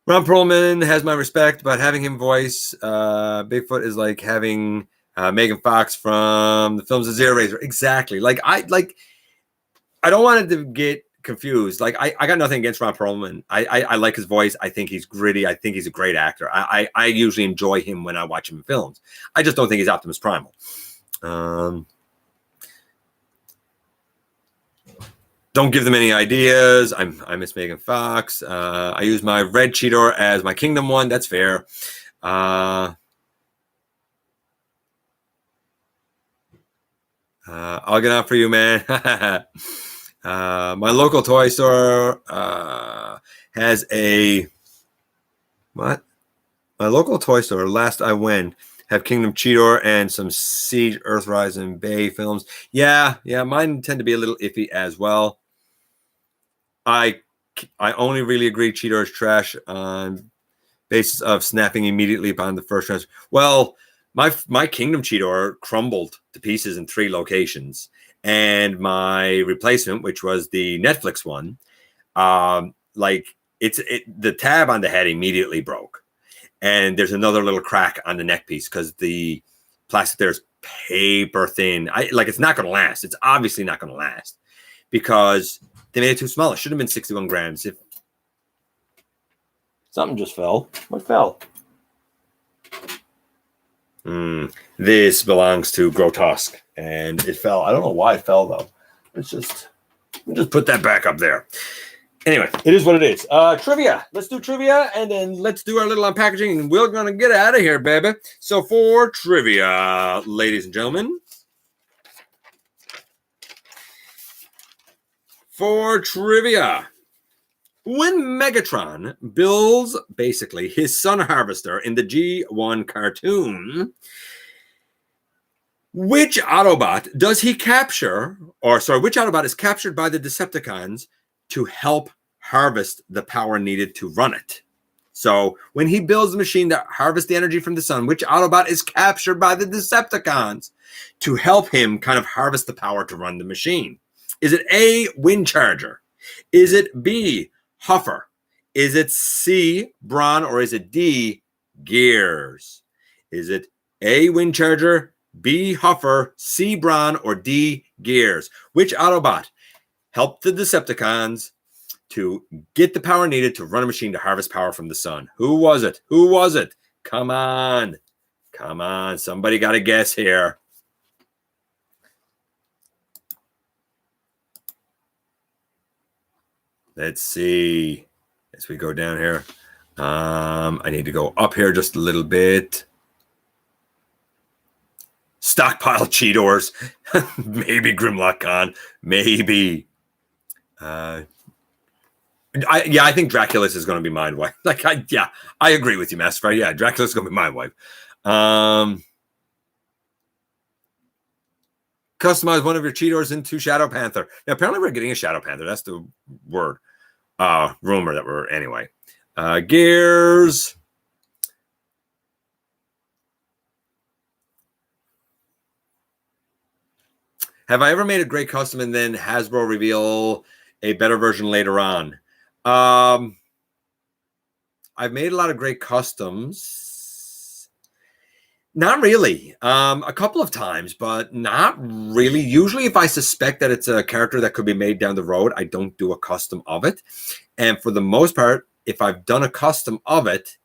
Ron Perlman has my respect, but having him voice Bigfoot is like having Megan Fox from the films of Zero Razor. Exactly. I don't want it to get confused. Like, I got nothing against Ron Perlman. I like his voice. I think he's gritty. I think he's a great actor. I usually enjoy him when I watch him in films. I just don't think he's Optimus Primal. Don't give them any ideas. I miss Megan Fox. I use my red Cheetor as my Kingdom one. That's fair. I'll get out for you, man. My local toy store has a... What? My local toy store, last I went, have Kingdom Cheetor and some Siege, Earthrise, and Bay films. Yeah, mine tend to be a little iffy as well. I only really agree Cheetor is trash on basis of snapping immediately upon the first transfer. Well, my Kingdom Cheetor crumbled to pieces in 3 locations, and my replacement, which was the Netflix one, the tab on the head immediately broke, and there's another little crack on the neck piece because the plastic there is paper thin. It's not going to last. It's obviously not going to last because they made it too small. It should have been 61 grams. If something just fell. What fell? This belongs to Grotusk, and it fell. I don't know why it fell, though. We'll just put that back up there. Anyway, it is what it is. Trivia. Let's do trivia, and then let's do our little unpackaging, and we're going to get out of here, baby. So for trivia, ladies and gentlemen, for trivia, when Megatron builds basically his Sun Harvester in the G1 cartoon, which Autobot does he capture? Which Autobot is captured by the Decepticons to help harvest the power needed to run it? So when he builds the machine that harvests the energy from the sun, which Autobot is captured by the Decepticons to help him kind of harvest the power to run the machine? Is it A, Windcharger? Is it B, Huffer? Is it C, Brawn? Or is it D, Gears? Is it A, Windcharger, B, Huffer, C, Brawn, or D, Gears? Which Autobot helped the Decepticons to get the power needed to run a machine to harvest power from the sun? Who was it? Who was it? Come on. Come on. Somebody got a guess here. Let's see. As we go down here. I need to go up here just a little bit. Stockpile Cheetors. Maybe Grimlock Khan. Maybe. I think Draculus is going to be my wife. I agree with you, Master. Yeah, Draculus is going to be my wife. customize one of your Cheetos into Shadow Panther. Now, apparently we're getting a Shadow Panther. That's the word. Rumor that we're... Anyway. Gears. Have I ever made a great custom and then Hasbro reveal a better version later on? I've made a lot of great customs. Not really. A couple of times, but not really. Usually if I suspect that it's a character that could be made down the road, I don't do a custom of it. And for the most part, if I've done a custom of it,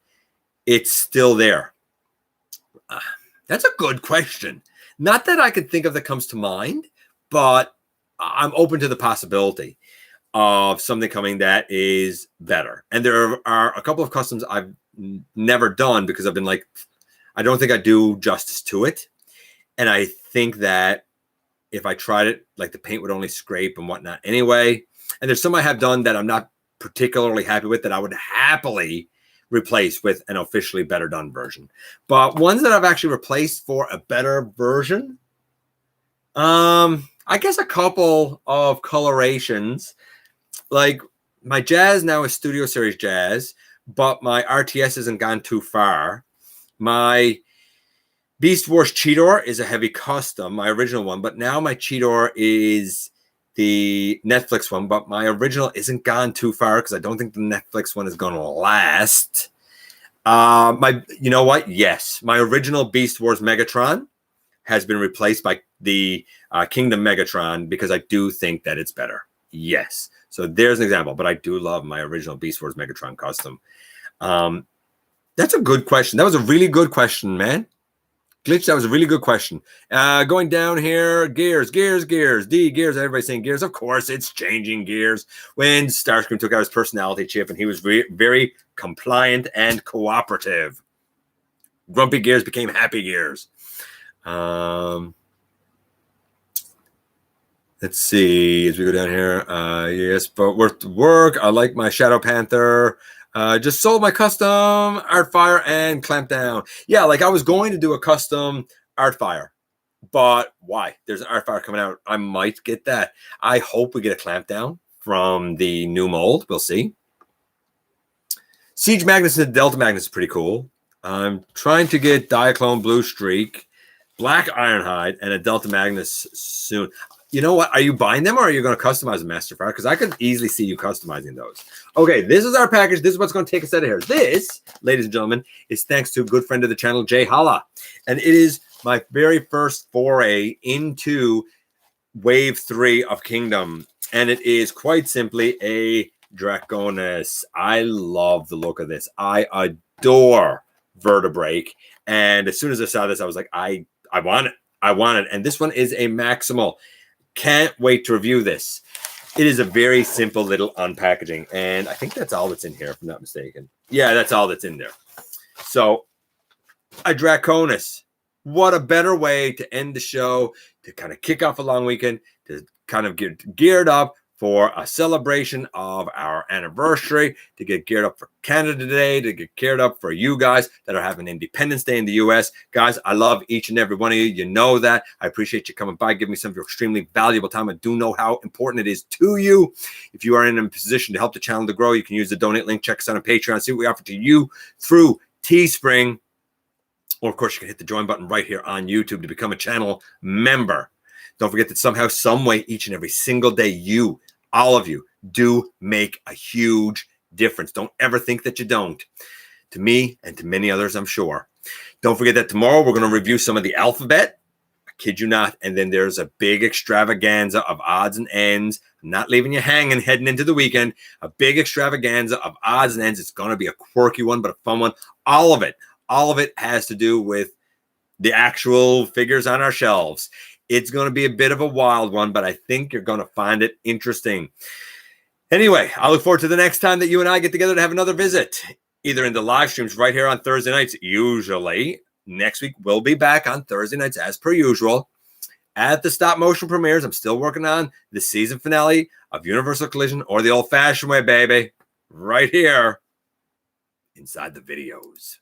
it's still there. That's a good question. Not that I could think of that comes to mind, but I'm open to the possibility of something coming that is better. And there are a couple of customs I've never done because I've been like, I don't think I do justice to it. And I think that if I tried it, like the paint would only scrape and whatnot anyway. And there's some I have done that I'm not particularly happy with that I would happily replace with an officially better done version. But ones that I've actually replaced for a better version, I guess a couple of colorations. Like my Jazz now is Studio Series Jazz, but my RTS hasn't gone too far. My Beast Wars Cheetor is a heavy custom, my original one, but now my Cheetor is the Netflix one, but my original isn't gone too far because I don't think the Netflix one is going to last. You know what? Yes, my original Beast Wars Megatron has been replaced by the Kingdom Megatron because I do think that it's better. Yes. So there's an example, but I do love my original Beast Wars Megatron custom. That's a good question. That was a really good question, man. Glitch, that was a really good question. Going down here, gears. D, gears. Everybody's saying gears. Of course, it's changing gears. When Starscream took out his personality chip and he was very compliant and cooperative. Grumpy Gears became Happy Gears. Let's see. As we go down here. Yes, but worth the work. I like my Shadow Panther. Just sold my custom Artfire and Clampdown. Yeah, like I was going to do a custom Artfire, but why? There's an Artfire coming out. I might get that. I hope we get a Clampdown from the new mold. We'll see. Siege Magnus and Delta Magnus is pretty cool. I'm trying to get Diaclone Blue Streak, Black Ironhide, and a Delta Magnus soon. You know what? Are you buying them or are you going to customize a Masterfire? Because I could easily see you customizing those. Okay, this is our package. This is what's going to take us out of here. This, ladies and gentlemen, is thanks to a good friend of the channel, Jay Holla. And it is my very first foray into Wave 3 of Kingdom. And it is quite simply a Draculus. I love the look of this. I adore Vertebrake. And as soon as I saw this, I was like, I want it. I want it. And this one is a Maximal. Can't wait to review this. It is a very simple little unpackaging, and I think that's all that's in here, if I'm not mistaken. Yeah, that's all that's in there. So, a Draculus. What a better way to end the show, to kind of kick off a long weekend, to kind of get geared up for a celebration of our anniversary, to get geared up for Canada Day, to get geared up for you guys that are having Independence Day in the U.S. Guys, I love each and every one of you. You know that. I appreciate you coming by, giving me some of your extremely valuable time. I do know how important it is to you. If you are in a position to help the channel to grow, you can use the donate link. Check us out on Patreon. See what we offer to you through Teespring. Or, of course, you can hit the join button right here on YouTube to become a channel member. Don't forget that somehow, some way, each and every single day, you, all of you, do make a huge difference. Don't ever think that you don't. To me and to many others, I'm sure. Don't forget that tomorrow we're going to review some of the alphabet. I kid you not. And then there's a big extravaganza of odds and ends. I'm not leaving you hanging heading into the weekend. A big extravaganza of odds and ends. It's going to be a quirky one, but a fun one. All of it has to do with the actual figures on our shelves. It's going to be a bit of a wild one, but I think you're going to find it interesting. Anyway, I look forward to the next time that you and I get together to have another visit, either in the live streams right here on Thursday nights. Usually, next week we'll be back on Thursday nights as per usual. At the stop motion premieres, I'm still working on the season finale of Universal Collision, or the old-fashioned way, baby, right here inside the videos.